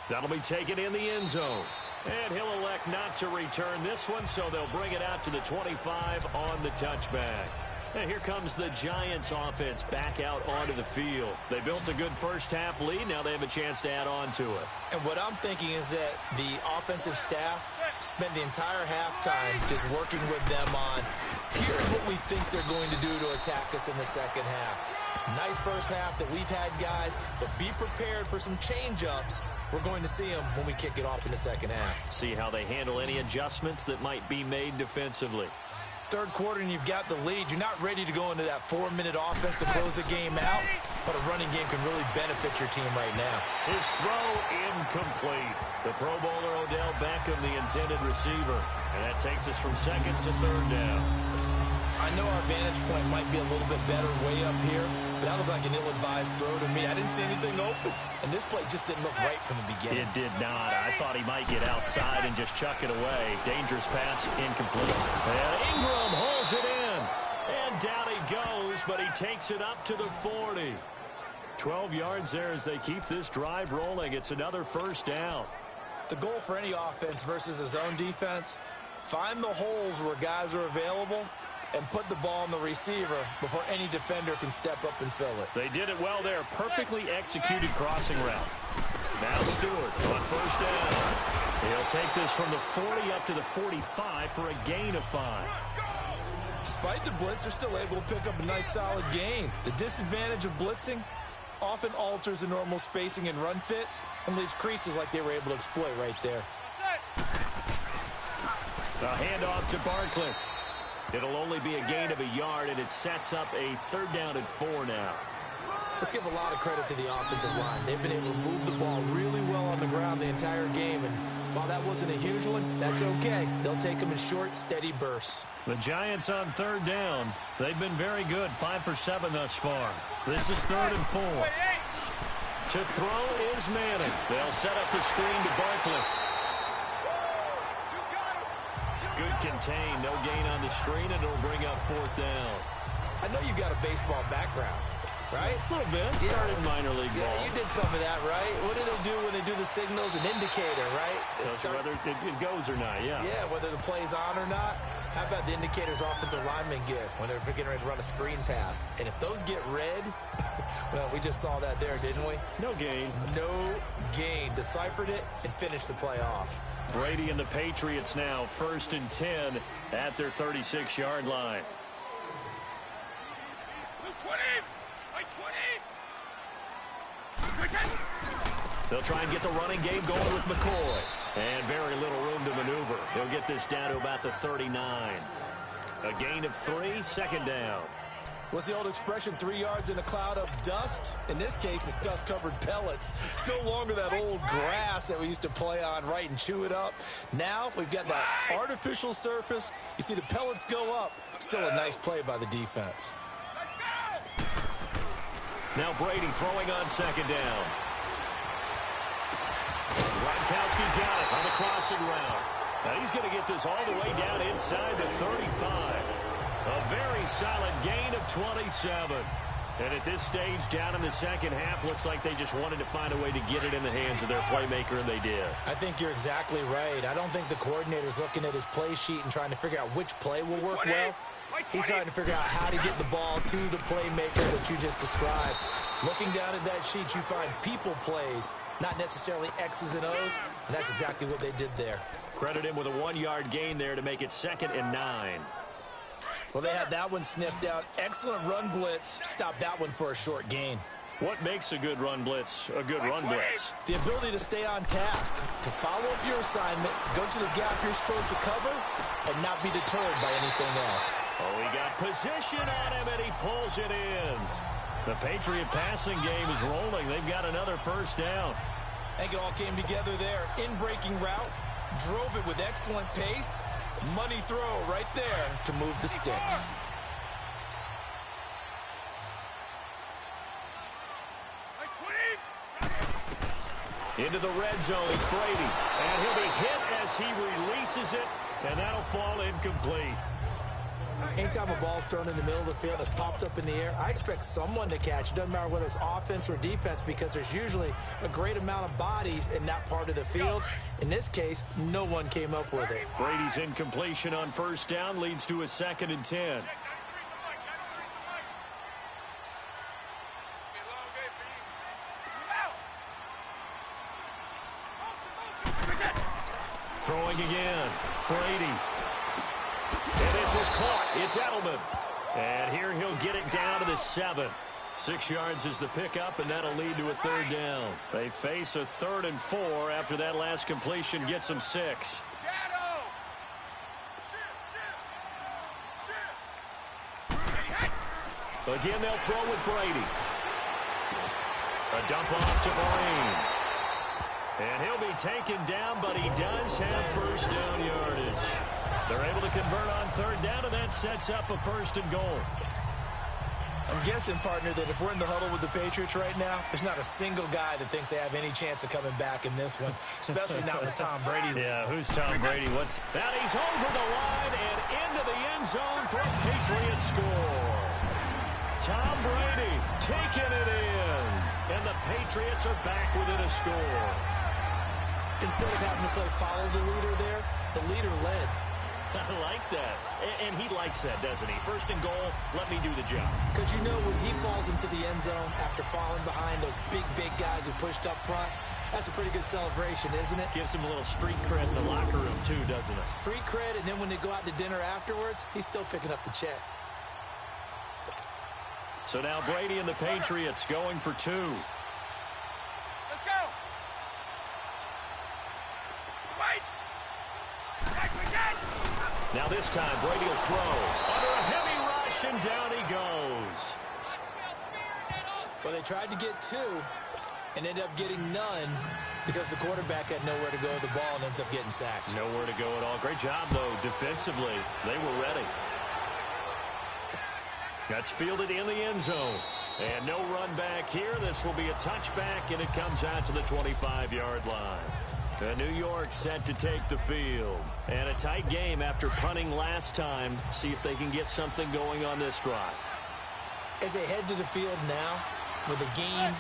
That'll be taken in the end zone. And he'll elect not to return this one, so they'll bring it out to the 25 on the touchback. And here comes the Giants offense back out onto the field. They built a good first-half lead. Now they have a chance to add on to it. And what I'm thinking is that the offensive staff spent the entire halftime just working with them on, here's what we think they're going to do to attack us in the second half. Nice first half that we've had, guys, but be prepared for some change-ups. We're going to see them when we kick it off in the second half. See how they handle any adjustments that might be made defensively. Third quarter and you've got the lead. You're not ready to go into that 4-minute offense to close the game out, but a running game can really benefit your team right now. His throw incomplete. The Pro Bowler Odell Beckham, the intended receiver. And that takes us from second to third down. I know our vantage point might be a little bit better way up here, but that looked like an ill-advised throw to me. I didn't see anything open, and this play just didn't look right from the beginning. It did not. I thought he might get outside and just chuck it away. Dangerous pass, incomplete. And Ingram holds it in. And down he goes, but he takes it up to the 40. 12 yards there as they keep this drive rolling. It's another first down. The goal for any offense versus a zone defense, find the holes where guys are available and put the ball on the receiver before any defender can step up and fill it. They did it well there. Perfectly executed crossing route. Now Stewart on first down. He'll take this from the 40 up to the 45 for a gain of 5. Despite the blitz, they're still able to pick up a nice solid gain. The disadvantage of blitzing often alters the normal spacing and run fits and leaves creases like they were able to exploit right there. The handoff to Barkley. It'll only be a gain of a yard, and it sets up a third down and 4 now. Let's give a lot of credit to the offensive line. They've been able to move the ball really well on the ground the entire game, and while that wasn't a huge one, that's okay. They'll take them in short, steady bursts. The Giants on third down. They've been very good, 5 for 7 thus far. This is 3rd and 4. To throw is Manning. They'll set up the screen to Barkley. Good contain, no gain on the screen, and it'll bring up 4th down. I know you've got a baseball background, right? A little bit. Started minor league ball. Yeah, you did some of that, right? What do they do when they do the signals? An indicator, right? Whether it goes or not, yeah. Yeah, whether the play's on or not. How about the indicators offensive linemen get when they're getting ready to run a screen pass? And if those get red, well, we just saw that there, didn't we? No gain. No gain. Deciphered it and finished the play off. Brady and the Patriots now 1st and 10 at their 36-yard line. 20! They'll try and get the running game going with McCoy. And very little room to maneuver. He'll get this down to about the 39. A gain of 3, 2nd down. What's the old expression, 3 yards in a cloud of dust? In this case, it's dust-covered pellets. It's no longer that old grass that we used to play on, right, and chew it up. Now we've got that artificial surface. You see the pellets go up. Still a nice play by the defense. Now Brady throwing on 2nd down. Gronkowski's got it on the crossing route. Now he's going to get this all the way down inside the 35. A very solid gain of 27. And at this stage, down in the second half, looks like they just wanted to find a way to get it in the hands of their playmaker, and they did. I think you're exactly right. I don't think the coordinator's looking at his play sheet and trying to figure out which play will work well. He's trying to figure out how to get the ball to the playmaker that you just described. Looking down at that sheet, you find people plays, not necessarily X's and O's, and that's exactly what they did there. Credit him with a 1-yard gain there to make it 2nd and 9. Well, they had that one sniffed out. Excellent run blitz. Stopped that one for a short gain. What makes a good run blitz a good run blitz? The ability to stay on task, to follow up your assignment, go to the gap you're supposed to cover, and not be deterred by anything else. Oh, he got position on him, and he pulls it in. The Patriot passing game is rolling. They've got another first down. I think it all came together there. In-breaking route, drove it with excellent pace. Money throw right there to move the sticks. Into the red zone, it's Brady. And he'll be hit as he releases it, and that'll fall incomplete. Anytime a ball's thrown in the middle of the field, it's popped up in the air, I expect someone to catch. It doesn't matter whether it's offense or defense, because there's usually a great amount of bodies in that part of the field. In this case, no one came up with it. Brady's incompletion on first down leads to a 2nd and 10. Throwing again. Brady. And this is caught. It's Edelman. And here he'll get it down to the 7. 6 yards is the pickup, and that'll lead to a 3rd down. They face a 3rd and 4 after that last completion gets them 6. Again, they'll throw with Brady. A dump off to Marine. And he'll be taken down, but he does have first down yardage. They're able to convert on 3rd down, and that sets up a 1st and goal. I'm guessing, partner, that if we're in the huddle with the Patriots right now, there's not a single guy that thinks they have any chance of coming back in this one, especially not with Tom Brady. Yeah, who's Tom Brady? Now he's over the line and into the end zone for a Patriot score. Tom Brady taking it in, and the Patriots are back within a score. Instead of having to play follow the leader there, the leader led. I like that. And he likes that, doesn't he? 1st and goal, let me do the job. Because you know when he falls into the end zone after falling behind those big guys who pushed up front, that's a pretty good celebration, isn't it? Gives him a little street cred in the locker room, too, doesn't it? Street cred, and then when they go out to dinner afterwards, he's still picking up the check. So now Brady and the Patriots going for 2. Let's go. Wait. Now this time, Brady will throw. Under a heavy rush, and down he goes. Well, they tried to get 2 and ended up getting none because the quarterback had nowhere to go with the ball and ends up getting sacked. Nowhere to go at all. Great job, though, defensively. They were ready. That's fielded in the end zone. And no run back here. This will be a touchback, and it comes out to the 25-yard line. New York set to take the field. And a tight game after punting last time. See if they can get something going on this drive. As they head to the field now, with the game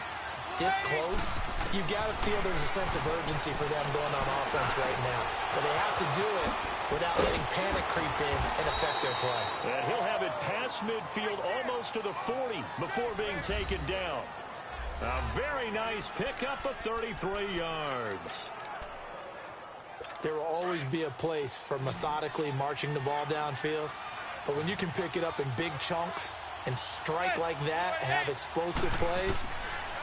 this close, you've got to feel there's a sense of urgency for them going on offense right now. But they have to do it without letting panic creep in and affect their play. And he'll have it past midfield almost to the 40 before being taken down. A very nice pickup of 33 yards. There will always be a place for methodically marching the ball downfield. But when you can pick it up in big chunks and strike like that and have explosive plays,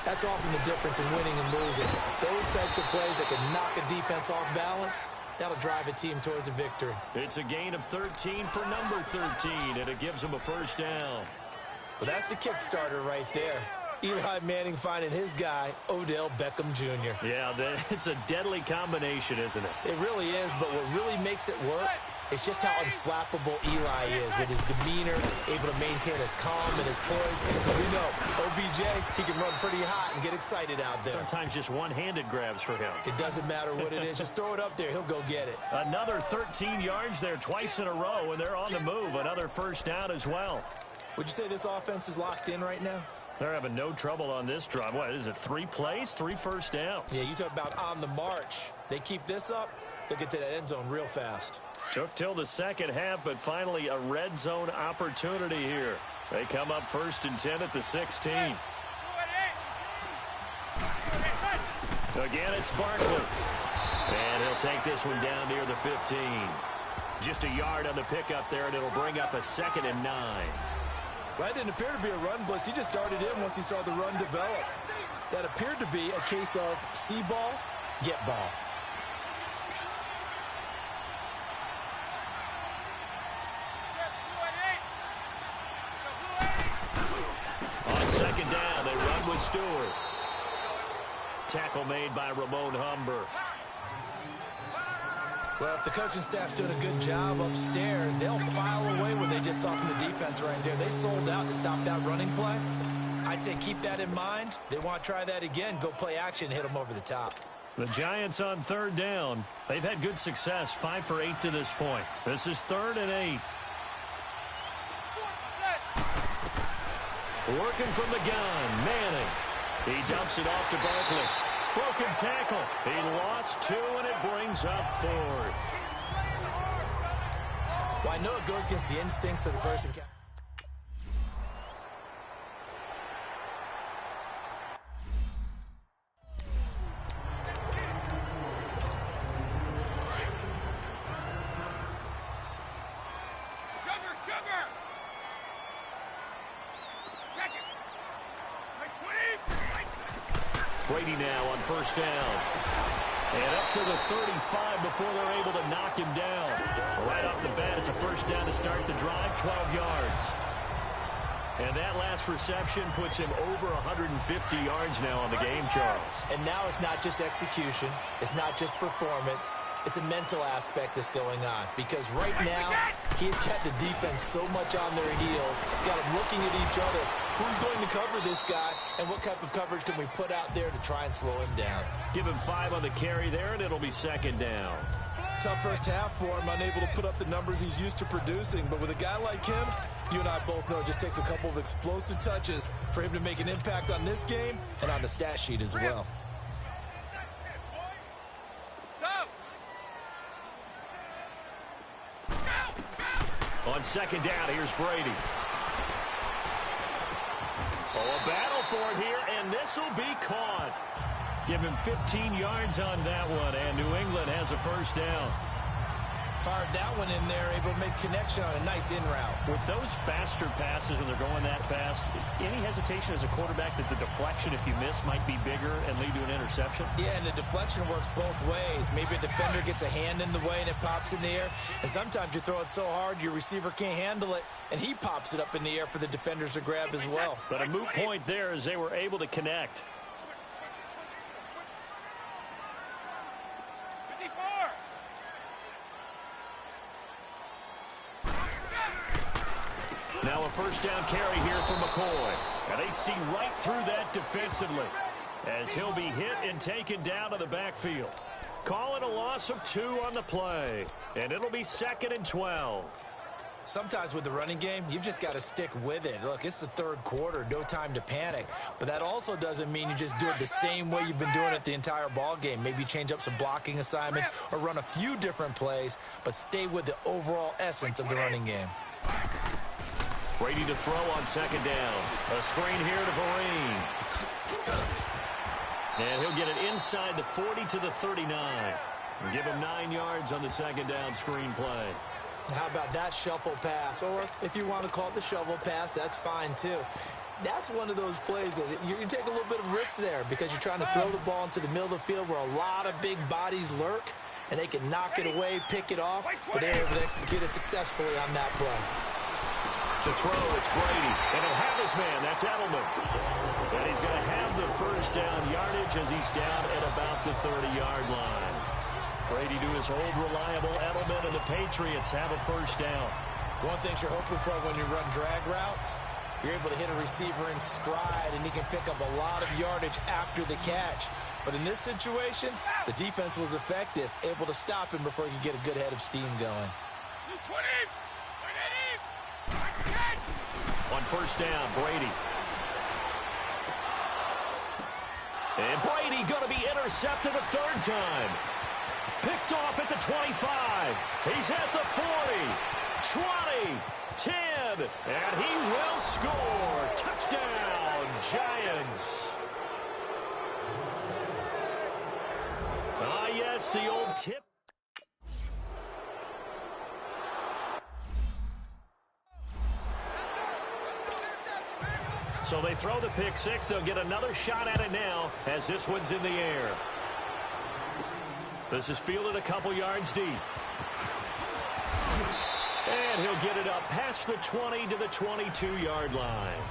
that's often the difference in winning and losing. Those types of plays that can knock a defense off balance, that'll drive a team towards a victory. It's a gain of 13 for number 13, and it gives them a 1st down. Well, that's the kickstarter right there. Eli Manning finding his guy, Odell Beckham Jr. Yeah, it's a deadly combination, isn't it? It really is, but what really makes it work is just how unflappable Eli is with his demeanor, able to maintain his calm and his poise. We know, OBJ, he can run pretty hot and get excited out there. Sometimes just one-handed grabs for him. It doesn't matter what it is. Just throw it up there. He'll go get it. Another 13 yards there twice in a row, and they're on the move. Another 1st down as well. Would you say this offense is locked in right now? They're having no trouble on this drive. What is it, 3 plays, 3 first downs? Yeah, you talk about on the march. They keep this up, they'll get to that end zone real fast. Took till the second half, but finally a red zone opportunity here. They come up 1st and 10 at the 16. Again, it's Barkley. And he'll take this one down near the 15. Just a yard on the pickup there, and it'll bring up a 2nd and 9. Well, that didn't appear to be a run blitz. He just darted in once he saw the run develop. That appeared to be a case of see ball, get ball. On 2nd down, they run with Stewart. Tackle made by Ramon Humber. Well, if the coaching staff's doing a good job upstairs, they'll file away what they just saw from the defense right there. They sold out to stop that running play. I'd say keep that in mind. They want to try that again. Go play action, hit them over the top. The Giants on 3rd down. They've had good success, 5 for 8 to this point. This is 3rd and 8. Working from the gun, Manning. He dumps it off to Barkley. Broken tackle. He lost 2, and it brings up 4th. Well, I know it goes against the instincts of the person. Sugar! Check it! Right 20! Brady now on first down. And up to the 35 before they're able to knock him down. Right off the bat, it's a first down to start the drive, 12 yards. And that last reception puts him over 150 yards now on the game, Charles. And now it's not just execution. It's not just performance. It's a mental aspect that's going on. Because right now, he's got the defense so much on their heels, got them looking at each other. Who's going to cover this guy, and what type of coverage can we put out there to try and slow him down? Give him 5 on the carry there, and it'll be second down. Tough first half for him, unable to put up the numbers he's used to producing. But with a guy like him, you and I both know it just takes a couple of explosive touches for him to make an impact on this game and on the stat sheet as well. On second down, here's Brady. Oh, a battle for it here, and this will be caught. Give him 15 yards on that one, and New England has a first down. Fired that one in there, able to make connection on a nice in route. With those faster passes and they're going that fast, any hesitation as a quarterback that the deflection, if you miss, might be bigger and lead to an interception? Yeah, and the deflection works both ways. Maybe a defender gets a hand in the way and it pops in the air. And sometimes you throw it so hard your receiver can't handle it, and he pops it up in the air for the defenders to grab as well. But a moot point there as they were able to connect. Now a first down carry here for McCoy. And they see right through that defensively as he'll be hit and taken down to the backfield. Calling a loss of 2 on the play. And it'll be 2nd and 12. Sometimes with the running game, you've just got to stick with it. Look, it's the third quarter, no time to panic. But that also doesn't mean you just do it the same way you've been doing it the entire ball game. Maybe change up some blocking assignments or run a few different plays, but stay with the overall essence of the running game. Brady to throw on second down. A screen here to Vereen. And he'll get it inside the 40 to the 39. And give him 9 yards on the second down screen play. How about that shuffle pass? Or if you want to call it the shovel pass, that's fine too. That's one of those plays that you can take a little bit of risk there because you're trying to throw the ball into the middle of the field where a lot of big bodies lurk, and they can knock it away, pick it off, but they're able to execute it successfully on that play. To throw, it's Brady, and he'll have his man. That's Edelman. And he's going to have the first down yardage as he's down at about the 30-yard line. Brady to his old reliable Edelman, and the Patriots have a first down. One thing you're hoping for when you run drag routes, you're able to hit a receiver in stride, and he can pick up a lot of yardage after the catch. But in this situation, the defense was effective, able to stop him before he could get a good head of steam going. On first down, Brady. And Brady going to be intercepted a third time. Picked off at the 25. He's at the 40, 20, 10, and he will score. Touchdown, Giants. Ah, yes, the old tip. So they throw the pick six. They'll get another shot at it now as this one's in the air. This is fielded a couple yards deep. And he'll get it up past the 20 to the 22-yard line.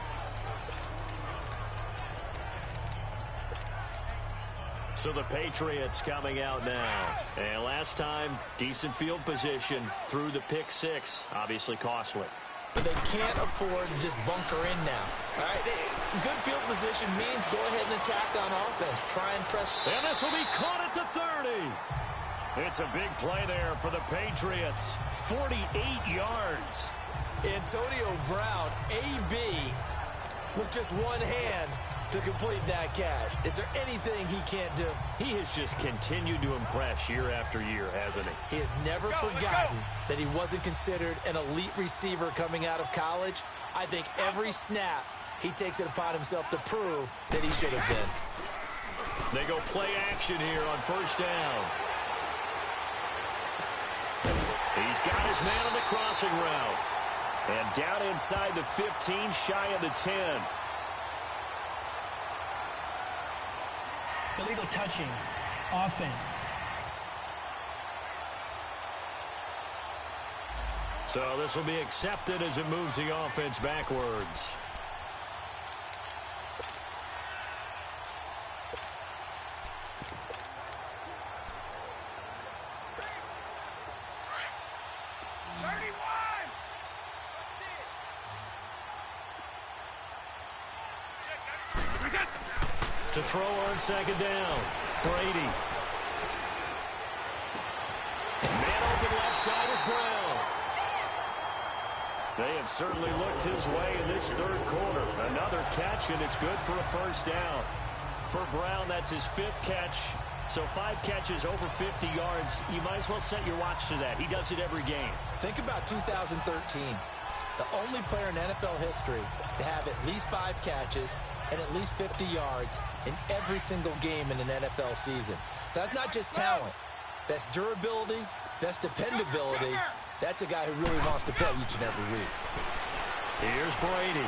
So the Patriots coming out now. And last time, decent field position through the pick six. Obviously costly. But they can't afford to just bunker in now. All right, good field position means go ahead and attack on offense. Try and press. And this will be caught at the 30. It's a big play there for the Patriots. 48 yards. Antonio Brown, AB, with just one hand to complete that catch. Is there anything he can't do? He has just continued to impress year after year, hasn't he? He has never forgotten that he wasn't considered an elite receiver coming out of college. I think every snap he takes it upon himself to prove that he should have been. They go play action here on first down. He's got his man on the crossing route. And down inside the 15, shy of the 10. Illegal touching. Offense. So this will be accepted as it moves the offense backwards. To throw on second down. Brady. Man open left side is Brown. They have certainly looked his way in this third quarter. Another catch, and it's good for a first down. For Brown, that's his 5th catch. So 5 catches over 50 yards. You might as well set your watch to that. He does it every game. Think about 2013. The only player in NFL history to have at least 5 catches and at least 50 yards in every single game in an NFL season. So that's not just talent. That's durability. That's dependability. That's a guy who really wants to play each and every week. Here's Brady.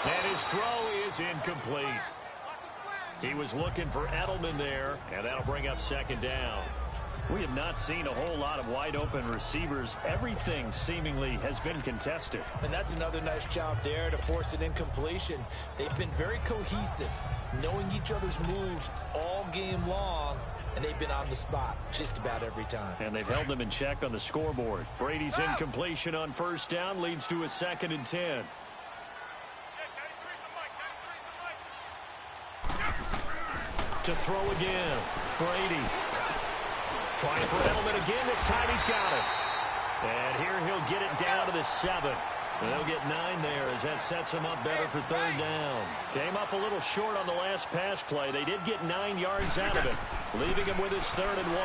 And his throw is incomplete. He was looking for Edelman there, and that'll bring up second down. We have not seen a whole lot of wide-open receivers. Everything seemingly has been contested. And that's another nice job there to force an incompletion. They've been very cohesive, knowing each other's moves all game long, and they've been on the spot just about every time. And they've held them in check on the scoreboard. Brady's incompletion on first down leads to a 2nd and 10. To throw again. Brady. Trying for Edelman again. This time he's got it. And here he'll get it down to the 7. They'll get 9 there as that sets him up better for third down. Came up a little short on the last pass play. They did get 9 yards out of it, leaving him with his 3rd and 1.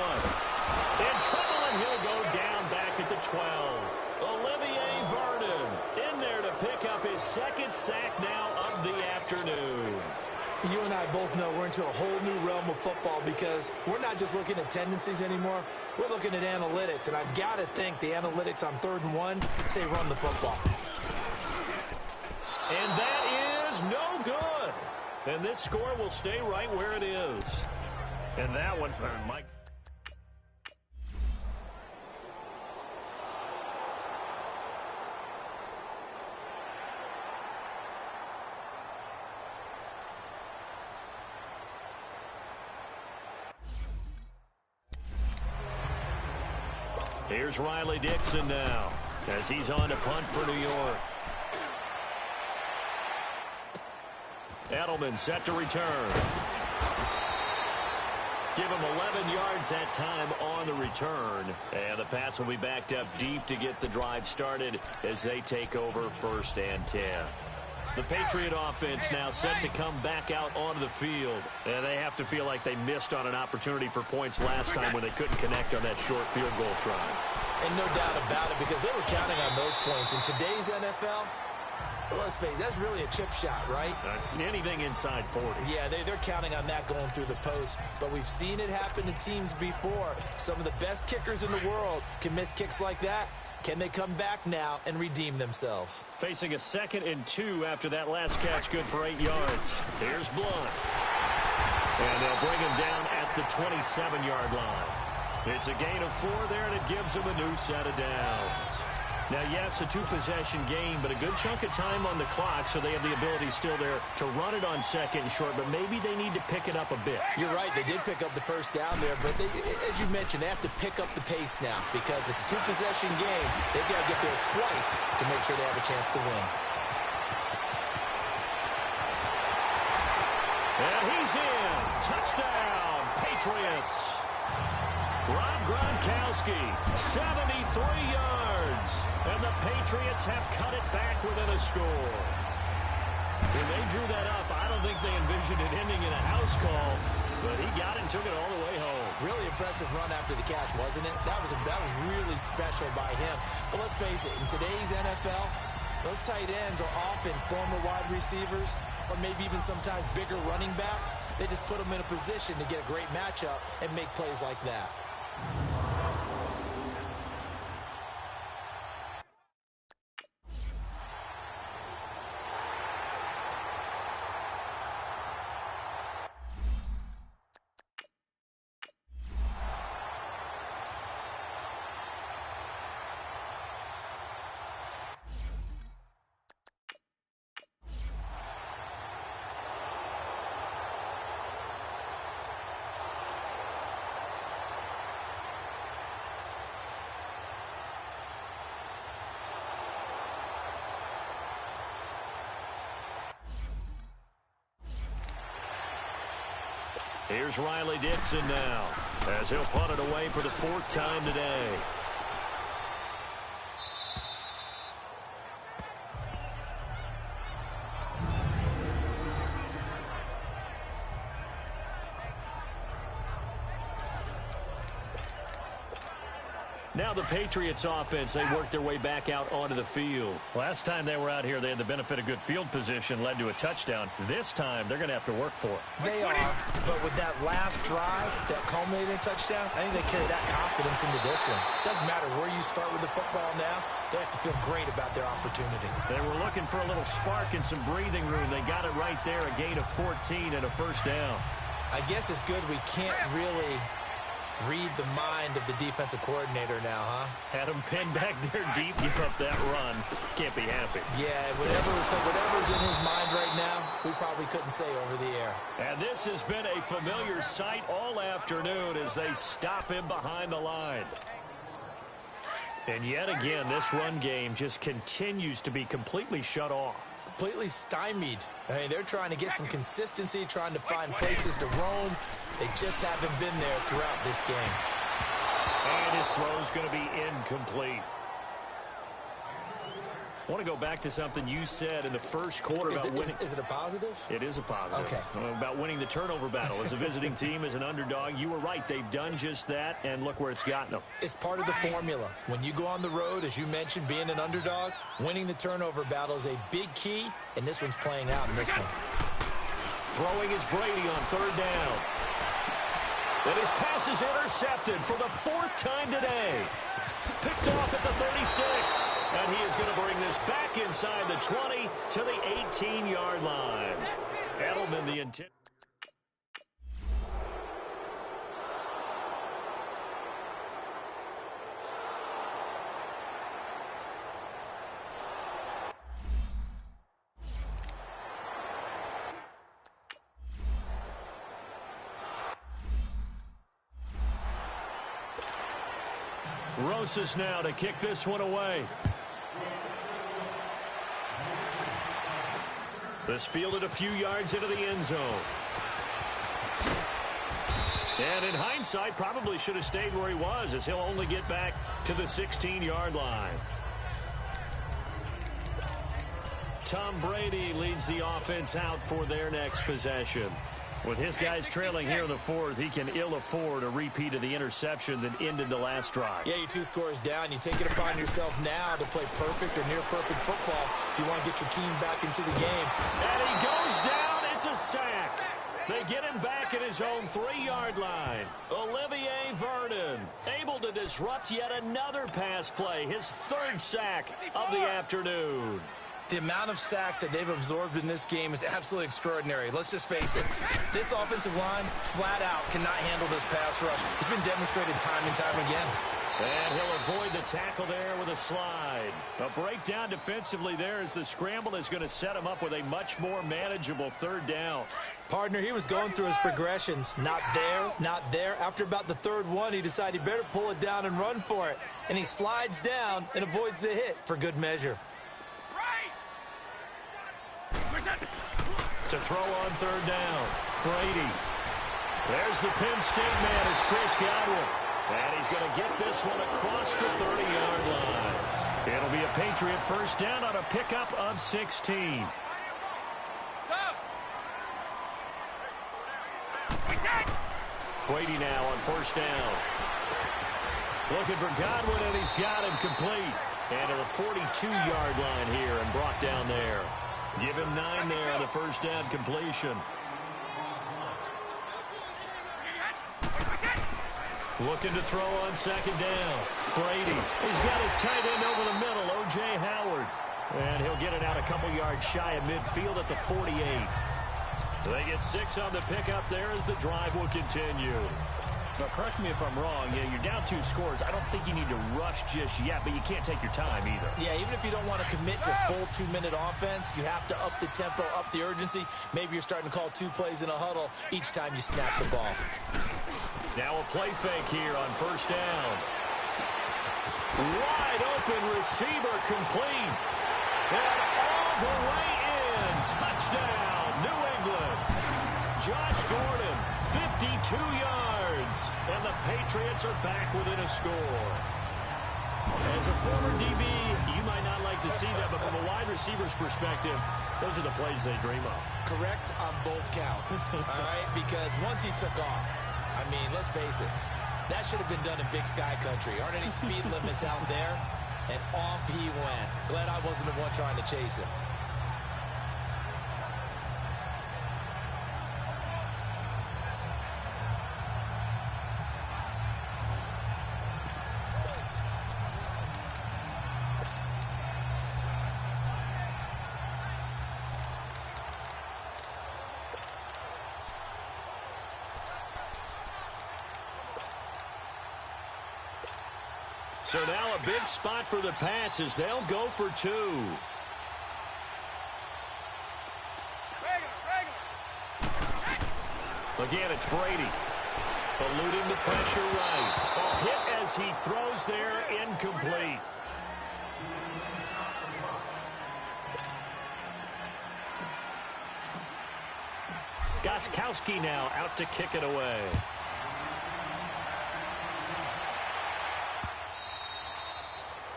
In trouble, and he'll go down back at the 12. Olivier Vernon in there to pick up his 2nd sack now of the afternoon. You and I both know we're into a whole new realm of football because we're not just looking at tendencies anymore. We're looking at analytics, and I've got to think the analytics on 3rd and 1 say run the football. And that is no good. And this score will stay right where it is. And that one, Mike. Here's Riley Dixon now as he's on to punt for New York. Edelman set to return. Give him 11 yards that time on the return. And the Pats will be backed up deep to get the drive started as they take over 1st and 10. The Patriot offense now set to come back out onto the field. And they have to feel like they missed on an opportunity for points last time when they couldn't connect on that short field goal try. And no doubt about it, because they were counting on those points. In today's NFL, let's face it, that's really a chip shot, right? That's anything inside 40. Yeah, they're counting on that going through the post. But we've seen it happen to teams before. Some of the best kickers in the world can miss kicks like that. Can they come back now and redeem themselves? Facing a 2nd and 2 after that last catch, good for 8 yards. Here's Blunt. And they'll bring him down at the 27-yard line. It's a gain of 4 there, and it gives them a new set of downs. Now, yes, a 2-possession game, but a good chunk of time on the clock, so they have the ability still there to run it on 2nd and short, but maybe they need to pick it up a bit. You're right. They did pick up the first down there, but they, as you mentioned, they have to pick up the pace now because it's a 2-possession game. They've got to get there twice to make sure they have a chance to win. And he's in. Touchdown, Patriots. Rob Gronkowski, 73 yards. And the Patriots have cut it back within a score. When they drew that up, I don't think they envisioned it ending in a house call, but he got it and took it all the way home. Really impressive run after the catch, wasn't it? That was really special by him. But let's face it, in today's NFL, those tight ends are often former wide receivers or maybe even sometimes bigger running backs. They just put them in a position to get a great matchup and make plays like that. Here's Riley Dixon now, as he'll punt it away for the 4th time today. Now the Patriots offense, they worked their way back out onto the field. Last time they were out here, they had the benefit of good field position, led to a touchdown. This time, they're going to have to work for it. They are, but with that last drive, that culminating touchdown, I think they carry that confidence into this one. Doesn't matter where you start with the football now, they have to feel great about their opportunity. They were looking for a little spark and some breathing room. They got it right there, a gain of 14 and a 1st down. I guess it's good we can't really read the mind of the defensive coordinator now, huh? Had him pinned back there deep, give up that run. Can't be happy. Yeah, whatever's in his mind right now, we probably couldn't say over the air. And this has been a familiar sight all afternoon as they stop him behind the line. And yet again, this run game just continues to be completely shut off. Completely stymied. I mean, they're trying to get some consistency, trying to find places to roam. They just haven't been there throughout this game. And his throw's going to be incomplete. I want to go back to something you said in the first quarter about winning. Is it a positive? It is a positive. Okay. About winning the turnover battle. As a visiting team, as an underdog, you were right. They've done just that, and look where it's gotten them. It's part of the formula. When you go on the road, as you mentioned, being an underdog, winning the turnover battle is a big key, and this one's playing out in this one. Throwing is Brady on 3rd down. And his pass is intercepted for the 4th time today. Picked off at the 36. And he is going to bring this back inside the 20 to the 18-yard line. Edelman, the intent. Rosas now to kick this one away. This fielded a few yards into the end zone. And in hindsight, probably should have stayed where he was, as he'll only get back to the 16-yard line. Tom Brady leads the offense out for their next possession. With his guys trailing here in the 4th, he can ill afford a repeat of the interception that ended the last drive. Yeah, you're 2 scores down. You take it upon yourself now to play perfect or near-perfect football if you want to get your team back into the game. And he goes down. It's a sack. They get him back at his own 3-yard line. Olivier Vernon able to disrupt yet another pass play, his 3rd sack of the afternoon. The amount of sacks that they've absorbed in this game is absolutely extraordinary. Let's just face it. This offensive line, flat out, cannot handle this pass rush. It's been demonstrated time and time again. And he'll avoid the tackle there with a slide. A breakdown defensively there as the scramble is going to set him up with a much more manageable 3rd down. Partner, he was going through his progressions. Not there, not there. After about the 3rd one, he decided he better pull it down and run for it. And he slides down and avoids the hit for good measure. To throw on 3rd down, Brady. There's the Penn State man. It's Chris Godwin. And he's going to get this one across the 30-yard line. It'll be a Patriot 1st down on a pickup of 16. Brady now on 1st down. Looking for Godwin, and he's got him complete. And to the 42-yard line here and brought down there. Give him 9 there on the 1st down completion. Looking to throw on 2nd down. Brady. He's got his tight end over the middle, O.J. Howard. And he'll get it out a couple yards shy of midfield at the 48. They get 6 on the pickup there as the drive will continue. Now, correct me if I'm wrong. Yeah, you're down 2 scores. I don't think you need to rush just yet, but you can't take your time either. Yeah, even if you don't want to commit to full 2-minute offense, you have to up the tempo, up the urgency. Maybe you're starting to call 2 plays in a huddle each time you snap the ball. Now a play fake here on 1st down. Wide open receiver complete. And all the way in. Touchdown, New England. Josh Gordon 52 yards. And the Patriots are back within a score. As a former DB, you might not like to see that, but from a wide receiver's perspective, those are the plays they dream of. Correct on both counts, all right? Because once he took off, I mean, let's face it, that should have been done in Big Sky Country. Aren't any speed limits out there? And off he went. Glad I wasn't the one trying to chase him. So now a big spot for the Pats as they'll go for 2. Again, it's Brady. Eluding the pressure right. A hit as he throws there, incomplete. Gostkowski now out to kick it away.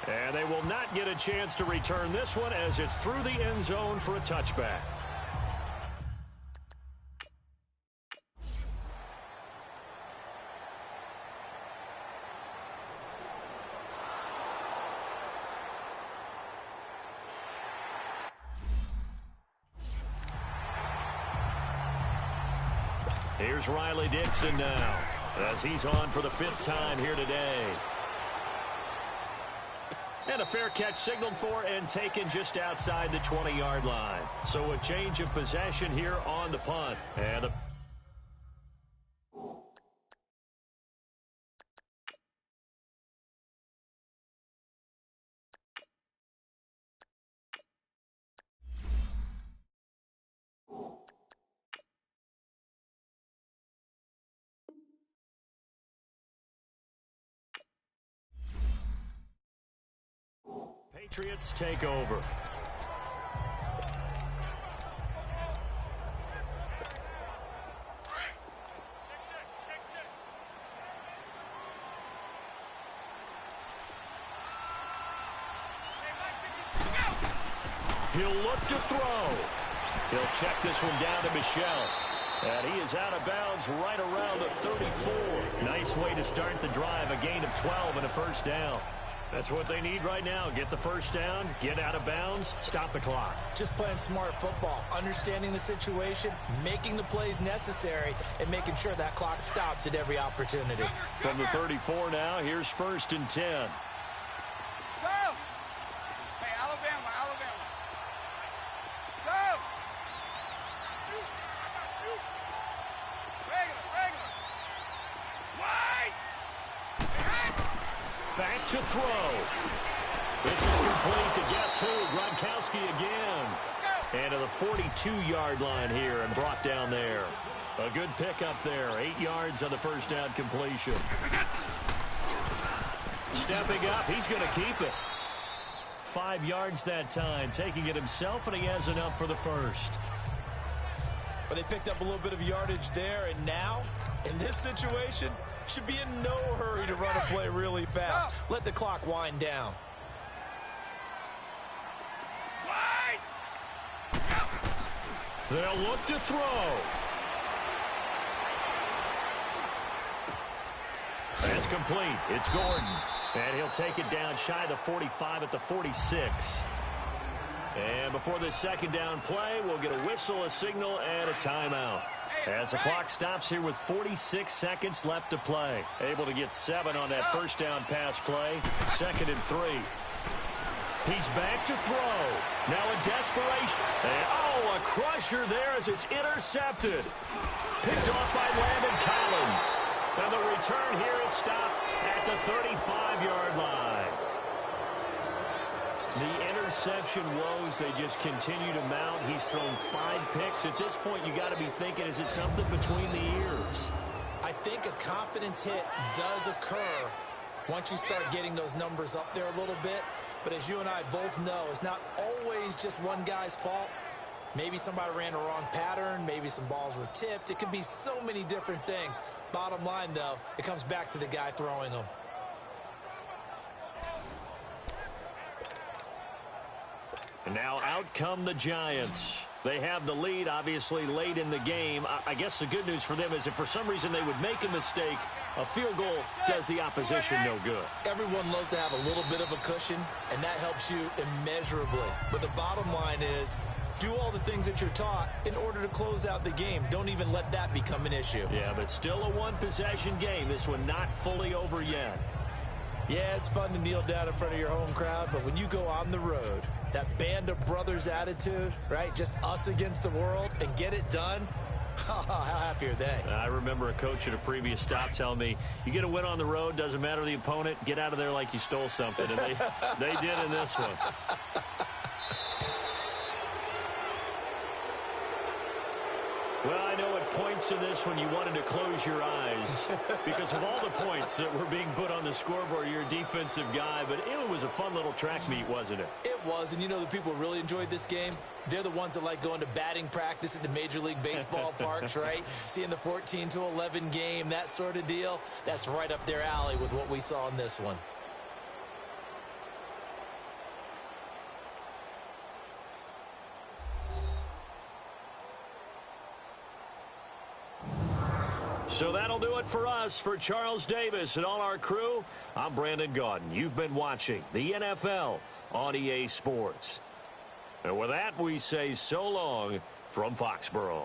And they will not get a chance to return this one as it's through the end zone for a touchback. Here's Riley Dixon now as he's on for the 5th time here today. And a fair catch signaled for and taken just outside the 20-yard line. So a change of possession here on the punt. And the Patriots take over. He'll look to throw. He'll check this one down to Michel. And he is out of bounds right around the 34. Nice way to start the drive. A gain of 12 and a first down. That's what they need right now. Get the first down, get out of bounds, stop the clock. Just playing smart football, understanding the situation, making the plays necessary, and making sure that clock stops at every opportunity. From the 34 now, here's 1st and 10. Go! Hey, Alabama. Go! Regular. Wide! Back to throw. This is complete to guess who? Gronkowski again. And to the 42-yard line here and brought down there. A good pickup there. 8 yards on the first down completion. Stepping up, he's going to keep it. 5 yards that time, taking it himself, and he has enough for the first. But they picked up a little bit of yardage there, and now, in this situation, should be in no hurry to run a play really fast. Let the clock wind down. They'll look to throw. That's complete. It's Gordon. And he'll take it down shy of the 45 at the 46. And before this second down play, we'll get a whistle, a signal, and a timeout. As the clock stops here with 46 seconds left to play. Able to get 7 on that first down pass play. 2nd and 3. He's back to throw. Now in desperation. And, a crusher there as it's intercepted. Picked off by Landon Collins. And the return here is stopped at the 35-yard line. The interception woes, they just continue to mount. He's thrown 5 picks. At this point, you got to be thinking, is it something between the ears? I think a confidence hit does occur once you start getting those numbers up there a little bit. But as you and I both know, it's not always just one guy's fault. Maybe somebody ran a wrong pattern. Maybe some balls were tipped. It could be so many different things. Bottom line, though, it comes back to the guy throwing them. And now out come the Giants. They have the lead, obviously, late in the game. I guess the good news for them is if for some reason they would make a mistake, a field goal does the opposition no good. Everyone loves to have a little bit of a cushion, and that helps you immeasurably. But the bottom line is, do all the things that you're taught in order to close out the game. Don't even let that become an issue. Yeah, but still a one-possession game. This one not fully over yet. Yeah, it's fun to kneel down in front of your home crowd, but when you go on the road, that band of brothers attitude, right? Just us against the world and get it done. How happy are they? I remember a coach at a previous stop telling me, you get a win on the road, doesn't matter the opponent, get out of there like you stole something. And they did in this one. Well, I know at points in this one you wanted to close your eyes because of all the points that were being put on the scoreboard. You're a defensive guy, but it was a fun little track meet, wasn't it? It was, and you know the people who really enjoyed this game? They're the ones that like going to batting practice at the Major League Baseball parks, right? Seeing the 14-11 game, that sort of deal. That's right up their alley with what we saw in this one. So that'll do it for us. For Charles Davis and all our crew, I'm Brandon Gaudin. You've been watching the NFL on EA Sports. And with that, we say so long from Foxborough.